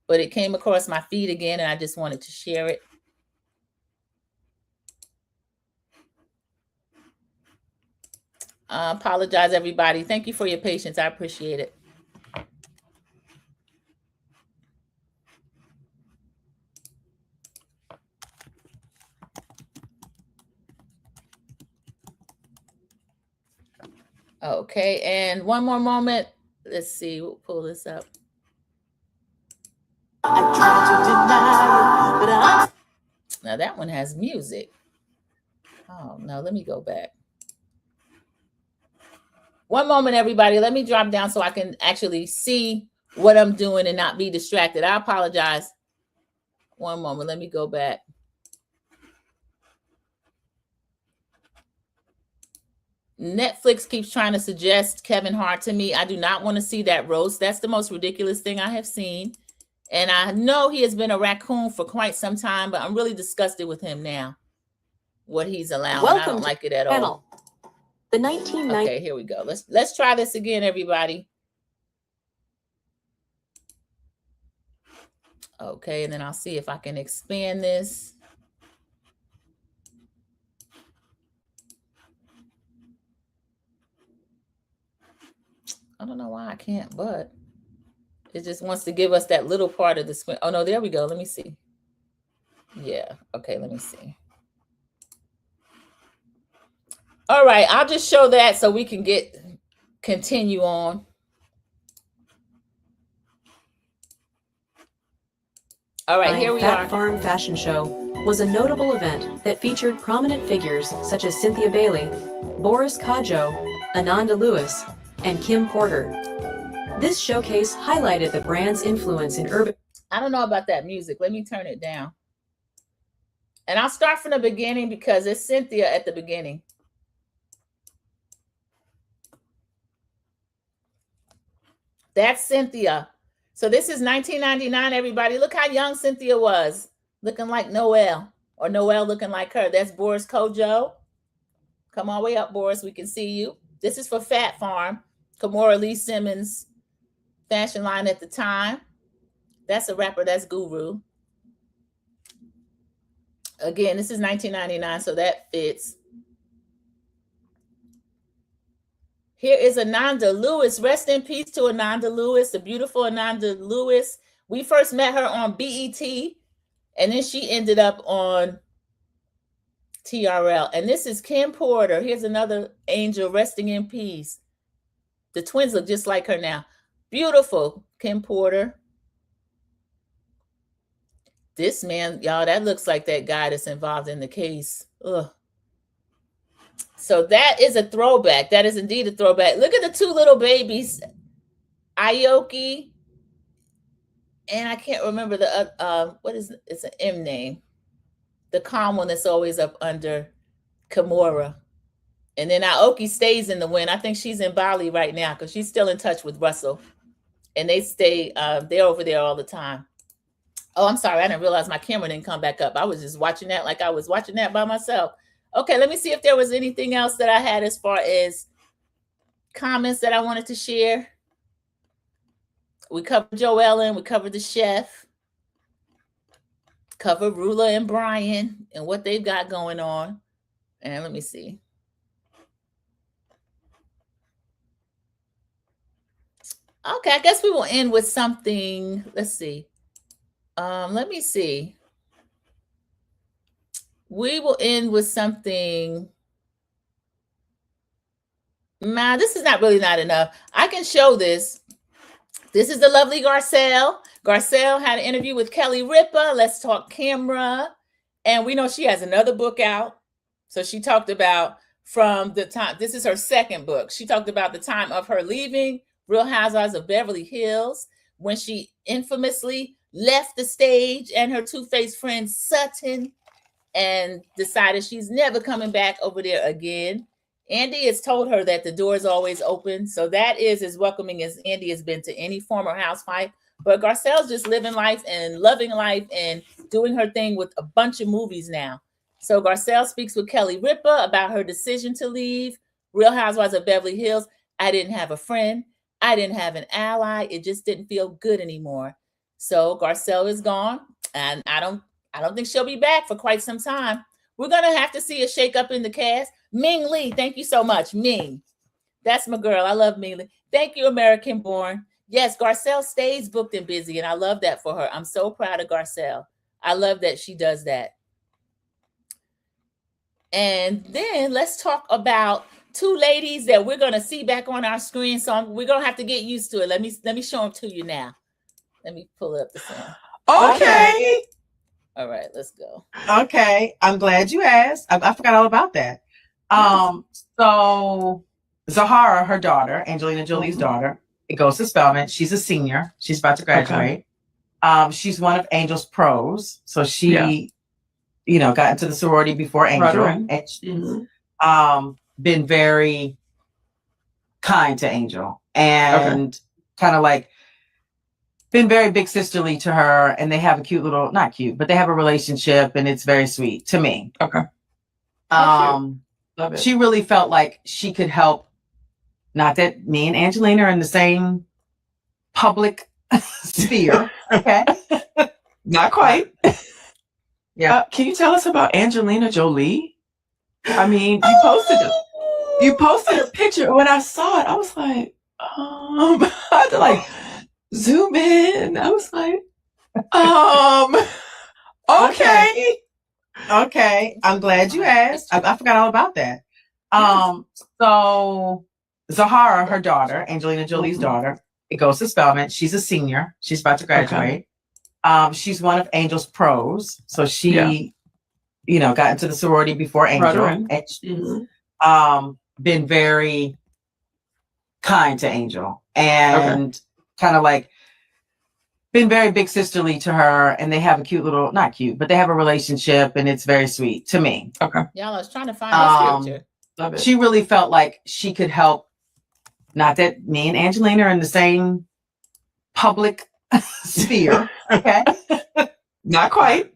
but it came across my feed again and I just wanted to share it. I apologize, everybody. Thank you for your patience. I appreciate it. Okay, and one more moment. Let's see. We'll pull this up. I try to deny it, but now that one has music. Oh, no. Let me go back. One moment, everybody. Let me drop down so I can actually see what I'm doing and not be distracted. I apologize. One moment. Let me go back. Netflix keeps trying to suggest Kevin Hart to me. I do not want to see that roast. That's the most ridiculous thing I have seen. And I know he has been a raccoon for quite some time, but I'm really disgusted with him now. What he's allowing. I don't like it at all. The 1990. Okay, here we go. Let's try this again, everybody. Okay, and then I'll see if I can expand this. I don't know why I can't, but it just wants to give us that little part of the screen. Oh, no, there we go. Let me see. Yeah. Okay, let me see. All right, I'll just show that so we can continue on. All right, here we are. Fat Farm Fashion Show was a notable event that featured prominent figures such as Cynthia Bailey, Boris Kodjoe, Ananda Lewis, and Kim Porter. This showcase highlighted the brand's influence in urban. I don't know about that music. Let me turn it down. And I'll start from the beginning because it's Cynthia at the beginning. That's Cynthia. So this is 1999, everybody. Look how young Cynthia was. Looking like Noelle. Or Noelle looking like her. That's Boris Kodjoe. Come all the way up, Boris. We can see you. This is for Fat Farm. Kimora Lee Simmons fashion line at the time. That's a rapper. That's Guru. Again, this is 1999, so that fits. Here is Ananda Lewis. Rest in peace to Ananda Lewis, the beautiful Ananda Lewis. We first met her on BET, and then she ended up on TRL. And this is Kim Porter. Here's another angel resting in peace. The twins look just like her now. Beautiful Kim Porter. This man, y'all, that looks like that guy that's involved in the case. Ugh. So that is a throwback. That is indeed a throwback. Look at the two little babies, Aoki, and I can't remember the what is it? It's an M name. The calm one that's always up under Kimora. And then Aoki stays in the wind. I think she's in Bali right now because she's still in touch with Russell. And they stay, they're over there all the time. Oh, I'm sorry. I didn't realize my camera didn't come back up. I was just watching that like I was watching that by myself. Okay, let me see if there was anything else that I had as far as comments that I wanted to share. We covered Joellen. We covered the chef. Covered Rula and Brian and what they've got going on. And let me see. Okay, I guess we will end with something. Let's see. Let me see. We will end with something. Nah, this is not enough. I can show this. This is the lovely Garcelle. Garcelle had an interview with Kelly Ripa. Let's Talk Camera. And we know she has another book out. So she talked about from the time, this is her second book. She talked about the time of her leaving Real Housewives of Beverly Hills, when she infamously left the stage and her two-faced friend Sutton and decided she's never coming back over there again. Andy has told her that the door is always open. So that is as welcoming as Andy has been to any former housewife. But Garcelle's just living life and loving life and doing her thing with a bunch of movies now. So Garcelle speaks with Kelly Ripa about her decision to leave Real Housewives of Beverly Hills. I didn't have a friend. I didn't have an ally. It just didn't feel good anymore. So Garcelle is gone, and I don't think she'll be back for quite some time. We're going to have to see a shakeup in the cast. Ming Lee, thank you so much. Ming. That's my girl. I love Ming Lee. Thank you, American Born. Yes, Garcelle stays booked and busy, and I love that for her. I'm so proud of Garcelle. I love that she does that. And then let's talk about two ladies that we're going to see back on our screen. So we're going to have to get used to it. Let me show them to you now. Let me pull up the sound. Okay. All right, let's go. Okay. I'm glad you asked. I forgot all about that. So Zahara, her daughter, Angelina Jolie's daughter, it goes to Spelman. She's a senior. She's about to graduate. She's one of Angel's pros. So she, got into the sorority before Angel. Right. And she's been very kind to Angel and kind of like been very big sisterly to her. And they have a cute little, not cute, but they have a relationship and it's very sweet to me. Okay. Love it. She really felt like she could help. Not that me and Angelina are in the same public sphere. Okay. Not quite. Yeah. Can you tell us about Angelina Jolie? I mean, you posted a picture. When I saw it, I was like, I had to like zoom in. I was like, okay. Okay. I'm glad you asked. I forgot all about that. So Zahara, her daughter, Angelina Jolie's daughter, it goes to Spelman. She's a senior. She's about to graduate. She's one of Angel's pros. So she, got into the sorority before Angel. Right. And she's been very kind to Angel and kind of like been very big sisterly to her. And they have a cute little, not cute, but they have a relationship and it's very sweet to me. Okay. Y'all, I was trying to find this picture. Love it. She really felt like she could help. Not that me and Angelina are in the same public sphere. Okay. Not quite.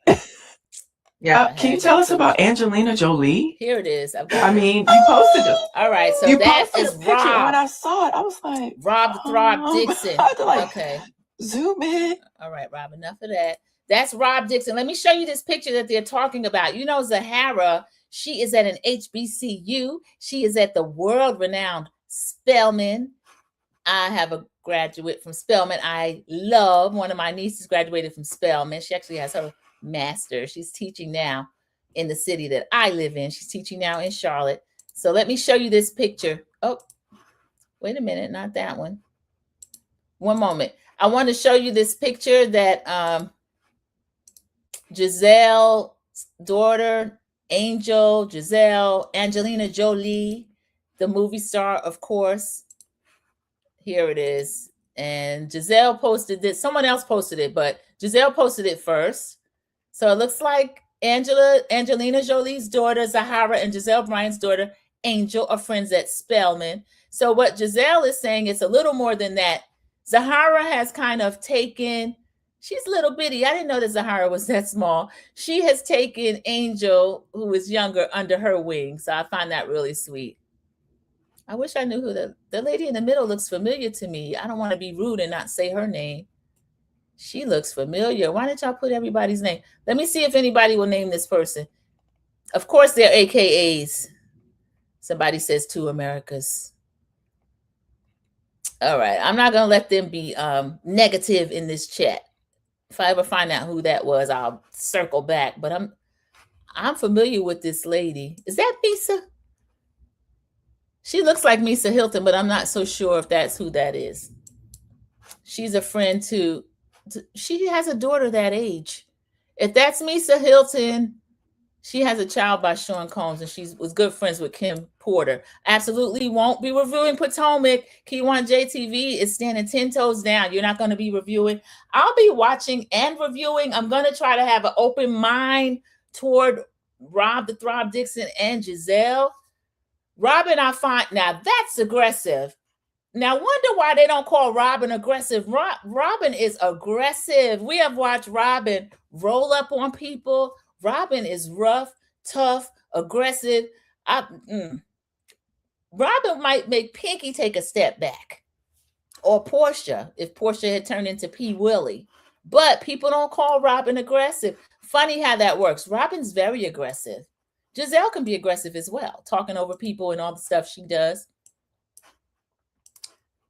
Yeah. Can you tell us about Angelina Jolie? Here it is. I mean, you posted it. All right, so You that posted is a picture. When Rob. I saw it, I was like, Rob the Throb Dixon. I had to like Okay. zoom in. All right, Rob, enough of that. That's Rob Dixon. Let me show you this picture that they're talking about. Zahara, she is at an HBCU. She is at the world-renowned Spelman. I have a graduate from Spelman. I love one of my nieces graduated from Spelman. She actually has her master's. She's teaching now in the city that I live in. She's teaching now in Charlotte. So let me show you this picture. Oh, wait a minute, not that one. One moment. I want to show you this picture that Giselle's daughter, Angelina Jolie, the movie star, of course. Here it is. And Giselle posted this. Someone else posted it, but Giselle posted it first. So it looks like Angelina Jolie's daughter, Zahara, and Giselle Bryant's daughter, Angel, are friends at Spelman. So what Giselle is saying, it's a little more than that. Zahara has kind of taken, she's little bitty. I didn't know that Zahara was that small. She has taken Angel, who is younger, under her wing. So I find that really sweet. I wish I knew who the lady in the middle looks familiar to me. I don't want to be rude and not say her name. She looks familiar. Why didn't y'all put everybody's name? Let me see if anybody will name this person. Of course, they're AKAs. Somebody says Two Americas. All right. I'm not going to let them be negative in this chat. If I ever find out who that was, I'll circle back. But I'm familiar with this lady. Is that Misa? She looks like Misa Hilton, but I'm not so sure if that's who that is. she's a friend to she has a daughter that age. If that's Misa Hilton, she has a child by Sean Combs, and she was good friends with Kim Porter. Absolutely won't be reviewing Potomac. Key1 JTV is standing 10 toes down. You're not going to be reviewing. I'll be watching and reviewing. I'm going to try to have an open mind toward Rob the Throb Dixon and Giselle. Robin, I find, now that's aggressive. Now, wonder why they don't call Robin aggressive. Robin is aggressive. We have watched Robin roll up on people. Robin is rough, tough, aggressive. Robin might make Pinky take a step back, or Portia, if Portia had turned into P. Willie. But people don't call Robin aggressive. Funny how that works. Robin's very aggressive. Giselle can be aggressive as well, talking over people and all the stuff she does.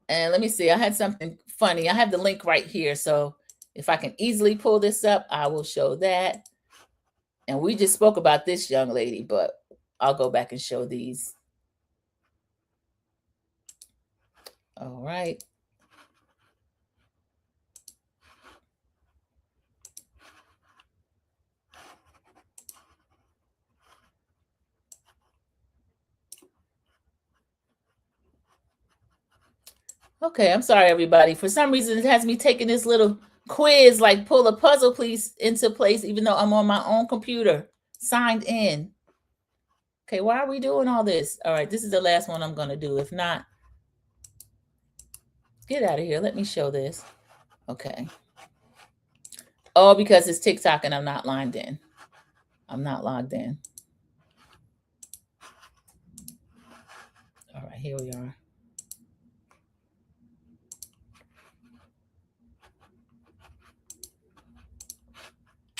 And let me see, I had something funny. I have the link right here. So if I can easily pull this up, I will show that. And we just spoke about this young lady, but I'll go back and show these. All right. Okay, I'm sorry, everybody. For some reason, it has me taking this little quiz, like pull a puzzle piece into place, even though I'm on my own computer, signed in. Okay, why are we doing all this? All right, this is the last one I'm going to do. If not, get out of here. Let me show this. Okay. Oh, because it's TikTok and I'm not logged in. I'm not logged in. All right, here we are.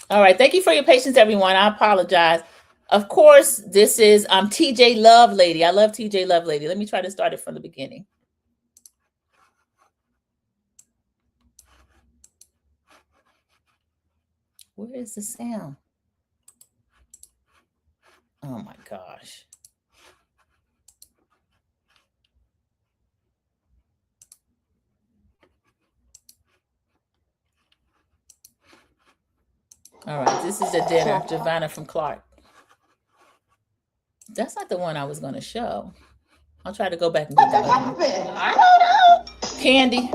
All right, thank you for your patience, everyone. I apologize. Of course, this is TJ Love Lady. I love TJ Love Lady. Let me try to start it from the beginning. Where is the sound? Oh my gosh. All right, this is a dinner. Giovanna from Clark. That's not the one I was going to show. I'll try to go back and get that one. I don't know. Candy.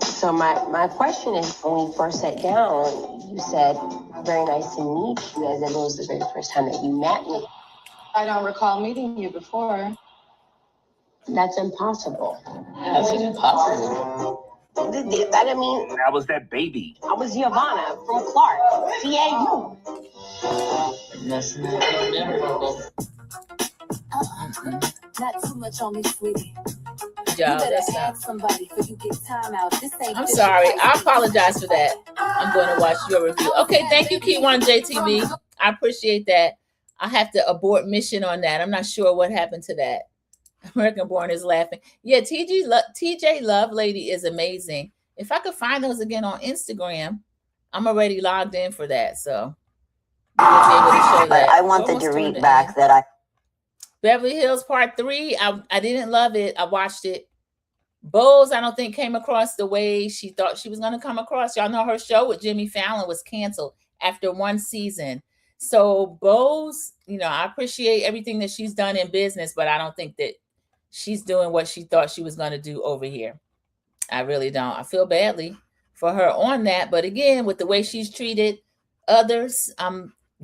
So my question is, when we first sat down, you said, very nice to meet you, as if it was the very first time that you met me. I don't recall meeting you before. That's impossible. That's impossible. I mean, I was that baby. I was Giovanna from Clark, CAU. That's not memorable. Not too much on me, sweetie. Yeah, that's not. Somebody for you get time out. This ain't. I'm sorry. I apologize for that. I'm going to watch your review. Okay, thank you, Key1 JTV. I appreciate that. I have to abort mission on that. I'm not sure what happened to that. American Born is laughing. Yeah, TJ Love Lady is amazing. If I could find those again on Instagram, I'm already logged in for that. So I wanted to read back that I. Beverly Hills Part 3. I didn't love it. I watched it. Bose, I don't think came across the way she thought she was going to come across. Y'all know her show with Jimmy Fallon was canceled after one season. So Bose, you know, I appreciate everything that she's done in business, but I don't think that she's doing what she thought she was going to do over here. I really don't. I feel badly for her on that. But again, with the way she's treated others,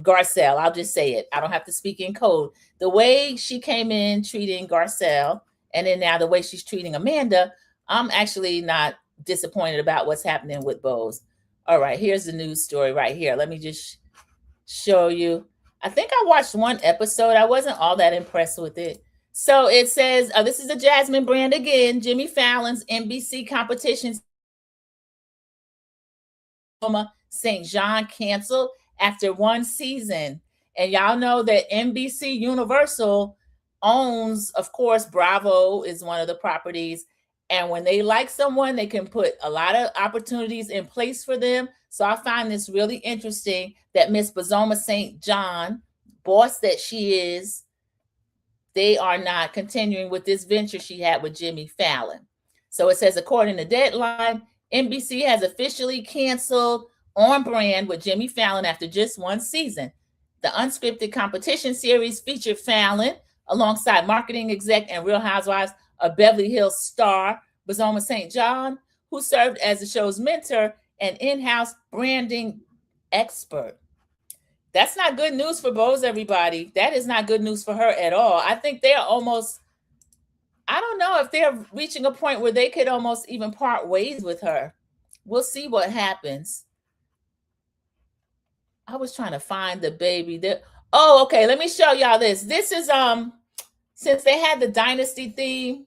Garcelle, I'll just say it. I don't have to speak in code. The way she came in treating Garcelle, and then now the way she's treating Amanda, I'm actually not disappointed about what's happening with Bose. All right, here's the news story right here. Let me just show you. I think I watched one episode. I wasn't all that impressed with it. So it says, this is the Jasmine brand again, Jimmy Fallon's NBC competitions. St. John canceled after one season. And y'all know that NBC Universal owns, of course, Bravo is one of the properties. And when they like someone, they can put a lot of opportunities in place for them. So I find this really interesting that Miss Bazoma St. John, boss that she is, they are not continuing with this venture she had with Jimmy Fallon. So it says, according to Deadline, NBC has officially canceled On Brand with Jimmy Fallon after just one season. The unscripted competition series featured Fallon alongside marketing exec and Real Housewives of Beverly Hills star Bazoma St. John, who served as the show's mentor and in-house branding expert. That's not good news for Bose, everybody. That is not good news for her at all. I think they're almost, I don't know if they're reaching a point where they could almost even part ways with her. We'll see what happens. I was trying to find the baby. Oh, okay. Let me show y'all this. This is since they had the Dynasty theme.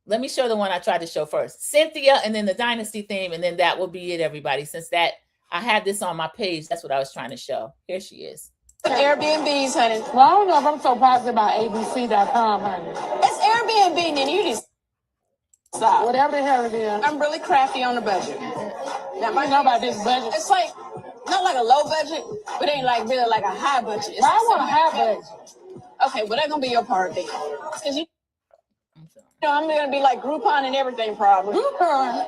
Let me show the one I tried to show first. Cynthia, and then the Dynasty theme, and then that will be it, everybody. Since that I had this on my page, that's what I was trying to show. Here she is. Airbnbs, honey. Well, I don't know if I'm so positive about ABC.com, honey. It's Airbnb, and you just stop. Whatever the hell it is. I'm really crafty on the budget. Now, I know about this budget. It's like, not like a low budget, but ain't like really like a high budget. Well, I want a high budget. Okay, well, that's going to be your part then. Because you know, I'm going to be like Groupon and everything, probably. Groupon?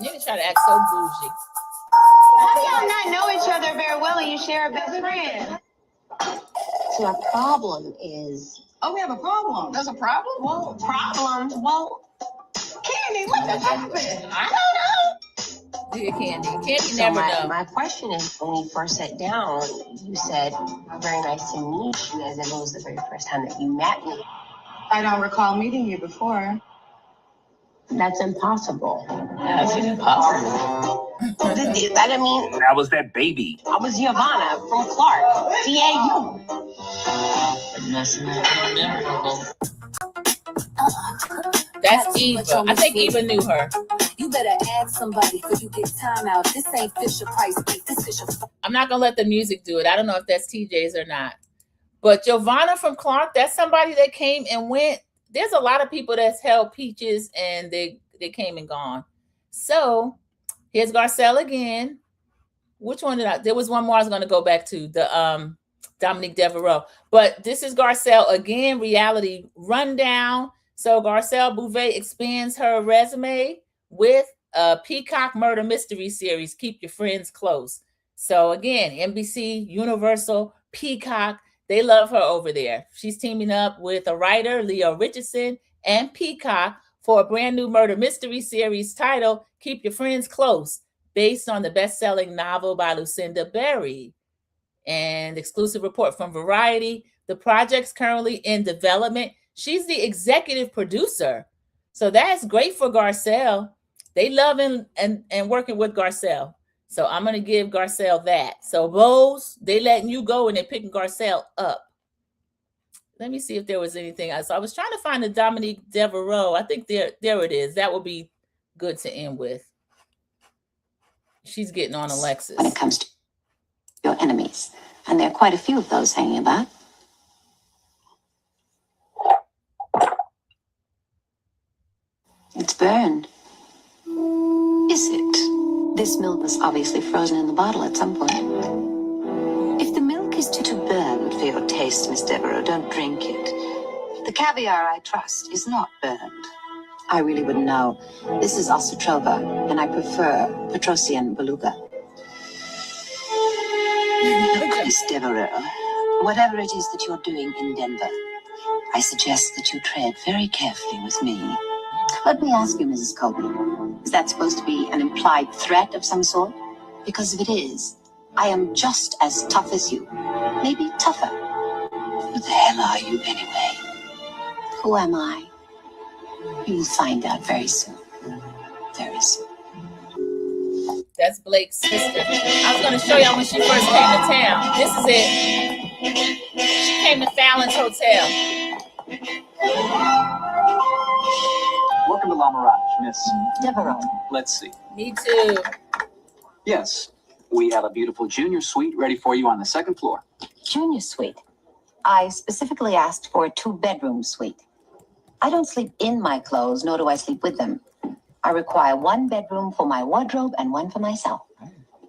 You can try to act so bougie. How do y'all not know each other very well and you share a best friend? So our problem is... Oh, we have a problem. There's a problem? Well, problem? Well, Candy, what the happened? I don't know. Dear Candy. Candy never know. My question is, when we first sat down, you said, very nice to meet you, as if it was the very first time that you met me. I don't recall meeting you before. That's impossible. That's impossible. I mean, That was that baby. I was Giovanna from Clark, DAU. That's Eva. I think Eva knew her. You better ask somebody because you get time out. This ain't Fisher Price beef. This Fisher. I'm not going to let the music do it. I don't know if that's TJ's or not. But Giovanna from Clark, that's somebody that came and went. There's a lot of people that's held peaches and they came and gone. So here's Garcelle again. Which one did there was one more I was going to go back to, the Dominique Devereaux. But this is Garcelle again, reality rundown. So Garcelle Bouvet expands her resume with a Peacock murder mystery series, Keep Your Friends Close. So again, NBC, Universal, Peacock, they love her over there. She's teaming up with a writer, Leo Richardson, and Peacock for a brand new murder mystery series titled Keep Your Friends Close, based on the best-selling novel by Lucinda Berry. And exclusive report from Variety, the project's currently in development. She's the executive producer. So that's great for Garcelle. They love and working with Garcelle. So I'm going to give Garcelle that. So Bose, they letting you go and they're picking Garcelle up. Let me see if there was anything else. I was trying to find the Dominique Devereaux. I think there it is. That would be good to end with. She's getting on Alexis. When it comes to your enemies, and there are quite a few of those hanging about. It's burned. Is it? This milk was obviously frozen in the bottle at some point. If the milk is too burned for your taste, Miss Devereaux, don't drink it. The caviar, I trust, is not burned. I really wouldn't know. This is Ostrova, and I prefer Petrosian Beluga. Miss Devereaux, whatever it is that you're doing in Denver, I suggest that you tread very carefully with me. Let me ask you, Mrs. Colby, is that supposed to be an implied threat of some sort? Because if it is, I am just as tough as you. Maybe tougher. Who the hell are you anyway? Who am I? You'll find out very soon. Very soon. That's Blake's sister. I was going to show y'all when she first came to town. This is it. She came to Fallon's Hotel. Welcome to La Mirage, Miss Devereaux. Let's see. Me too. Yes, we have a beautiful junior suite ready for you on the second floor. Junior suite. I specifically asked for a 2-bedroom suite. I don't sleep in my clothes, nor do I sleep with them. I require 1 bedroom for my wardrobe and 1 for myself.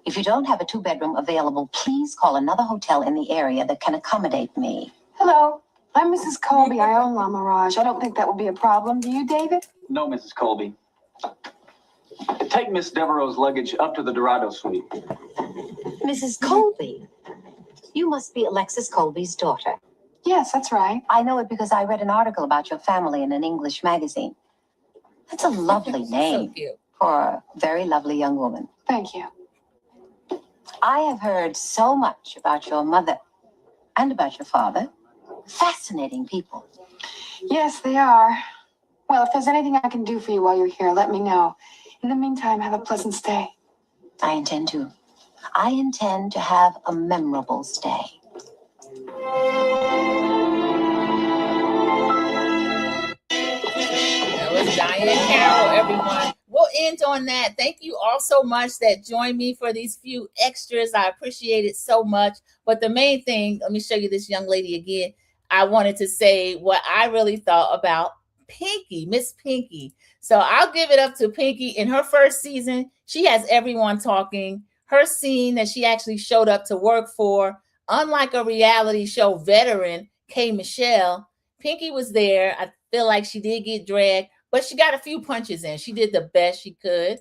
If you don't have a 2-bedroom available, please call another hotel in the area that can accommodate me. Hello, I'm Mrs. Colby. I own La Mirage. I don't think that would be a problem. Do you, David? No, Mrs. Colby. Take Miss Devereaux's luggage up to the Dorado suite. Mrs. Colby, you must be Alexis Colby's daughter. Yes, that's right. I know it because I read an article about your family in an English magazine. That's a lovely So name cute. for a very lovely young woman. Thank you. I have heard so much about your mother and about your father. Fascinating people. Yes, they are. Well, if there's anything I can do for you while you're here, let me know. In the meantime, have a pleasant stay. I intend to. I intend to have a memorable stay. That was Diane Carroll, everyone. We'll end on that. Thank you all so much that joined me for these few extras. I appreciate it so much. But the main thing, let me show you this young lady again. I wanted to say what I really thought about Pinky, Miss Pinky. So I'll give it up to Pinky. In her first season, she has everyone talking. Her scene that she actually showed up to work for, unlike a reality show veteran, K. Michelle, Pinky was there. I feel like she did get dragged, but she got a few punches in. She did the best she could.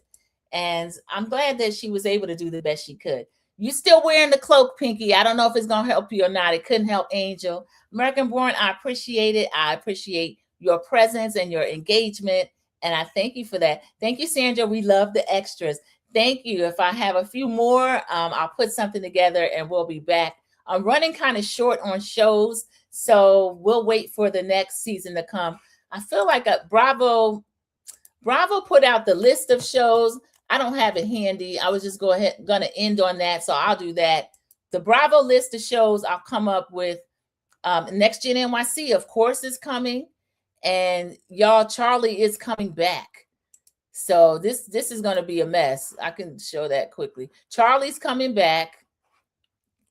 And I'm glad that she was able to do the best she could. You still wearing the cloak, Pinky. I don't know if it's going to help you or not. It couldn't help Angel. American Born, I appreciate it. I appreciate your presence and your engagement. And I thank you for that. Thank you, Sandra. We love the extras. Thank you. If I have a few more, I'll put something together and we'll be back. I'm running kind of short on shows, so we'll wait for the next season to come. I feel like Bravo put out the list of shows. I don't have it handy. I was just going to end on that, so I'll do that. The Bravo list of shows I'll come up with. Next Gen NYC, of course, is coming. And y'all, Charlie is coming back. So this is going to be a mess. I can show that quickly. Charlie's coming back.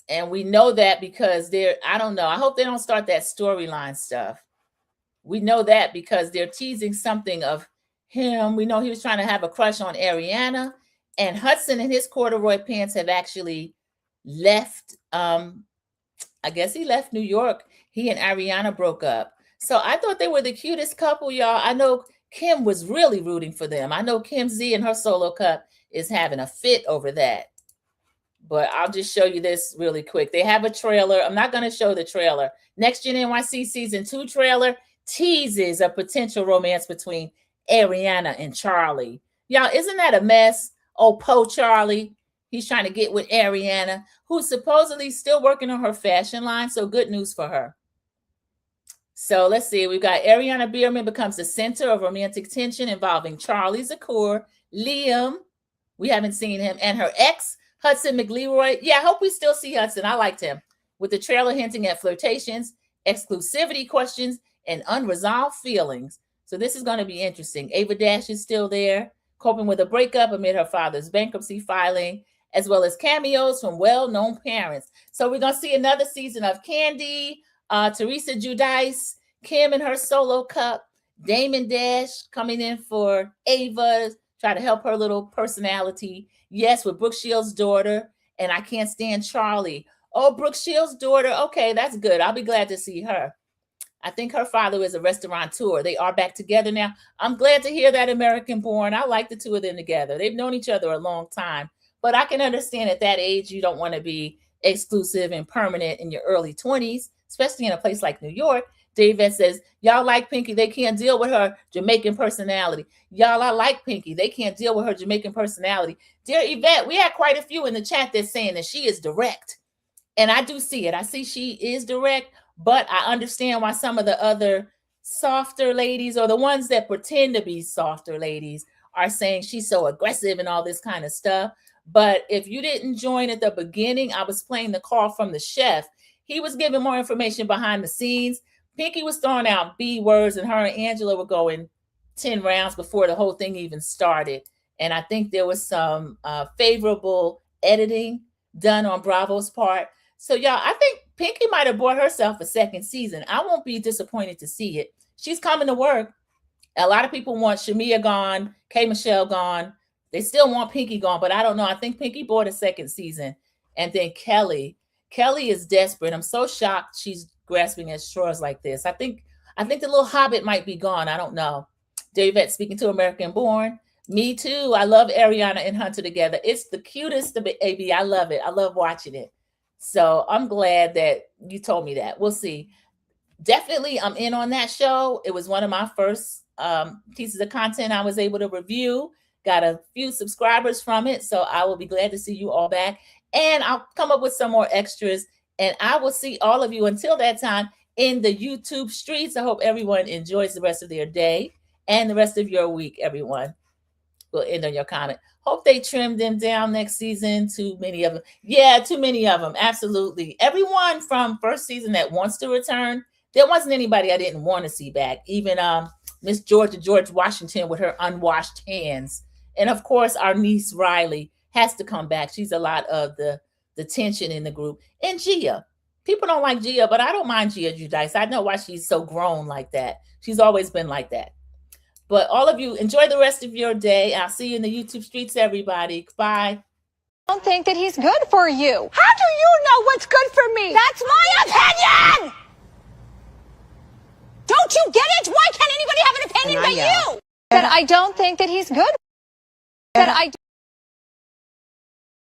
And we know that because I don't know. I hope they don't start that storyline stuff. We know that because they're teasing something of him. We know he was trying to have a crush on Ariana. And Hudson and his corduroy pants have actually left. I guess he left New York. He and Ariana broke up. So I thought they were the cutest couple, y'all. I know Kim was really rooting for them. I know Kim Z and her solo cup is having a fit over that. But I'll just show you this really quick. They have a trailer. I'm not going to show the trailer. Next Gen NYC Season 2 trailer teases a potential romance between Ariana and Charlie. Y'all, isn't that a mess? Oh, Poe Charlie. He's trying to get with Ariana, who's supposedly still working on her fashion line. So good news for her. So let's see. We've got Ariana Bierman becomes the center of romantic tension involving Charlie Zakor, Liam, we haven't seen him, and her ex, Hudson McLeroy. Yeah, I hope we still see Hudson. I liked him. With the trailer hinting at flirtations, exclusivity questions, and unresolved feelings. So this is going to be interesting. Ava Dash is still there, coping with a breakup amid her father's bankruptcy filing, as well as cameos from well-known parents. So we're going to see another season of Candy, Teresa Giudice, Kim and her solo cup, Damon Dash coming in for Ava, try to help her little personality. Yes, with Brooke Shields' daughter, and I can't stand Charlie. Oh, Brooke Shields' daughter. Okay, that's good. I'll be glad to see her. I think her father is a restaurateur. They are back together now. I'm glad to hear that, American Born. I like the two of them together. They've known each other a long time. But I can understand at that age, you don't want to be exclusive and permanent in your early 20s, especially in a place like New York. David says, y'all like Pinky. They can't deal with her Jamaican personality. Y'all, I like Pinky. They can't deal with her Jamaican personality. Dear Yvette, we had quite a few in the chat that's saying that she is direct. And I do see it. I see she is direct, but I understand why some of the other softer ladies, or the ones that pretend to be softer ladies, are saying she's so aggressive and all this kind of stuff. But if you didn't join at the beginning, I was playing the call from the chef. He was giving more information behind the scenes. Pinky was throwing out B words, and her and Angela were going 10 rounds before the whole thing even started. And I think there was some favorable editing done on Bravo's part. So, y'all, I think Pinky might have bought herself a second season. I won't be disappointed to see it. She's coming to work. A lot of people want Shamia gone, K. Michelle gone. They still want Pinky gone, but I don't know. I think Pinky bought a second season. And then Kelly is desperate. I'm so shocked she's grasping at straws like this. I think the little hobbit might be gone. I don't know. David speaking to American Born. Me too. I love Ariana and Hunter together. It's the cutest of it, AB. I love it. I love watching it. So I'm glad that you told me that. We'll see. Definitely, I'm in on that show. It was one of my first pieces of content I was able to review. Got a few subscribers from it. So I will be glad to see you all back. And I'll come up with some more extras. And I will see all of you until that time in the YouTube streets. I hope everyone enjoys the rest of their day and the rest of your week, everyone. We'll end on your comment. Hope they trim them down next season. Too many of them. Yeah, too many of them. Absolutely. Everyone from first season that wants to return, there wasn't anybody I didn't want to see back. Even Miss George Washington with her unwashed hands. And of course, our niece Riley has to come back. She's a lot of the tension in the group. And Gia. People don't like Gia, but I don't mind Gia Giudice. I know why she's so grown like that. She's always been like that. But all of you, enjoy the rest of your day. I'll see you in the YouTube streets, everybody. Bye. I don't think that he's good for you. How do you know what's good for me? That's my opinion! Don't you get it? Why can't anybody have an opinion but you? That I don't think that he's good. That I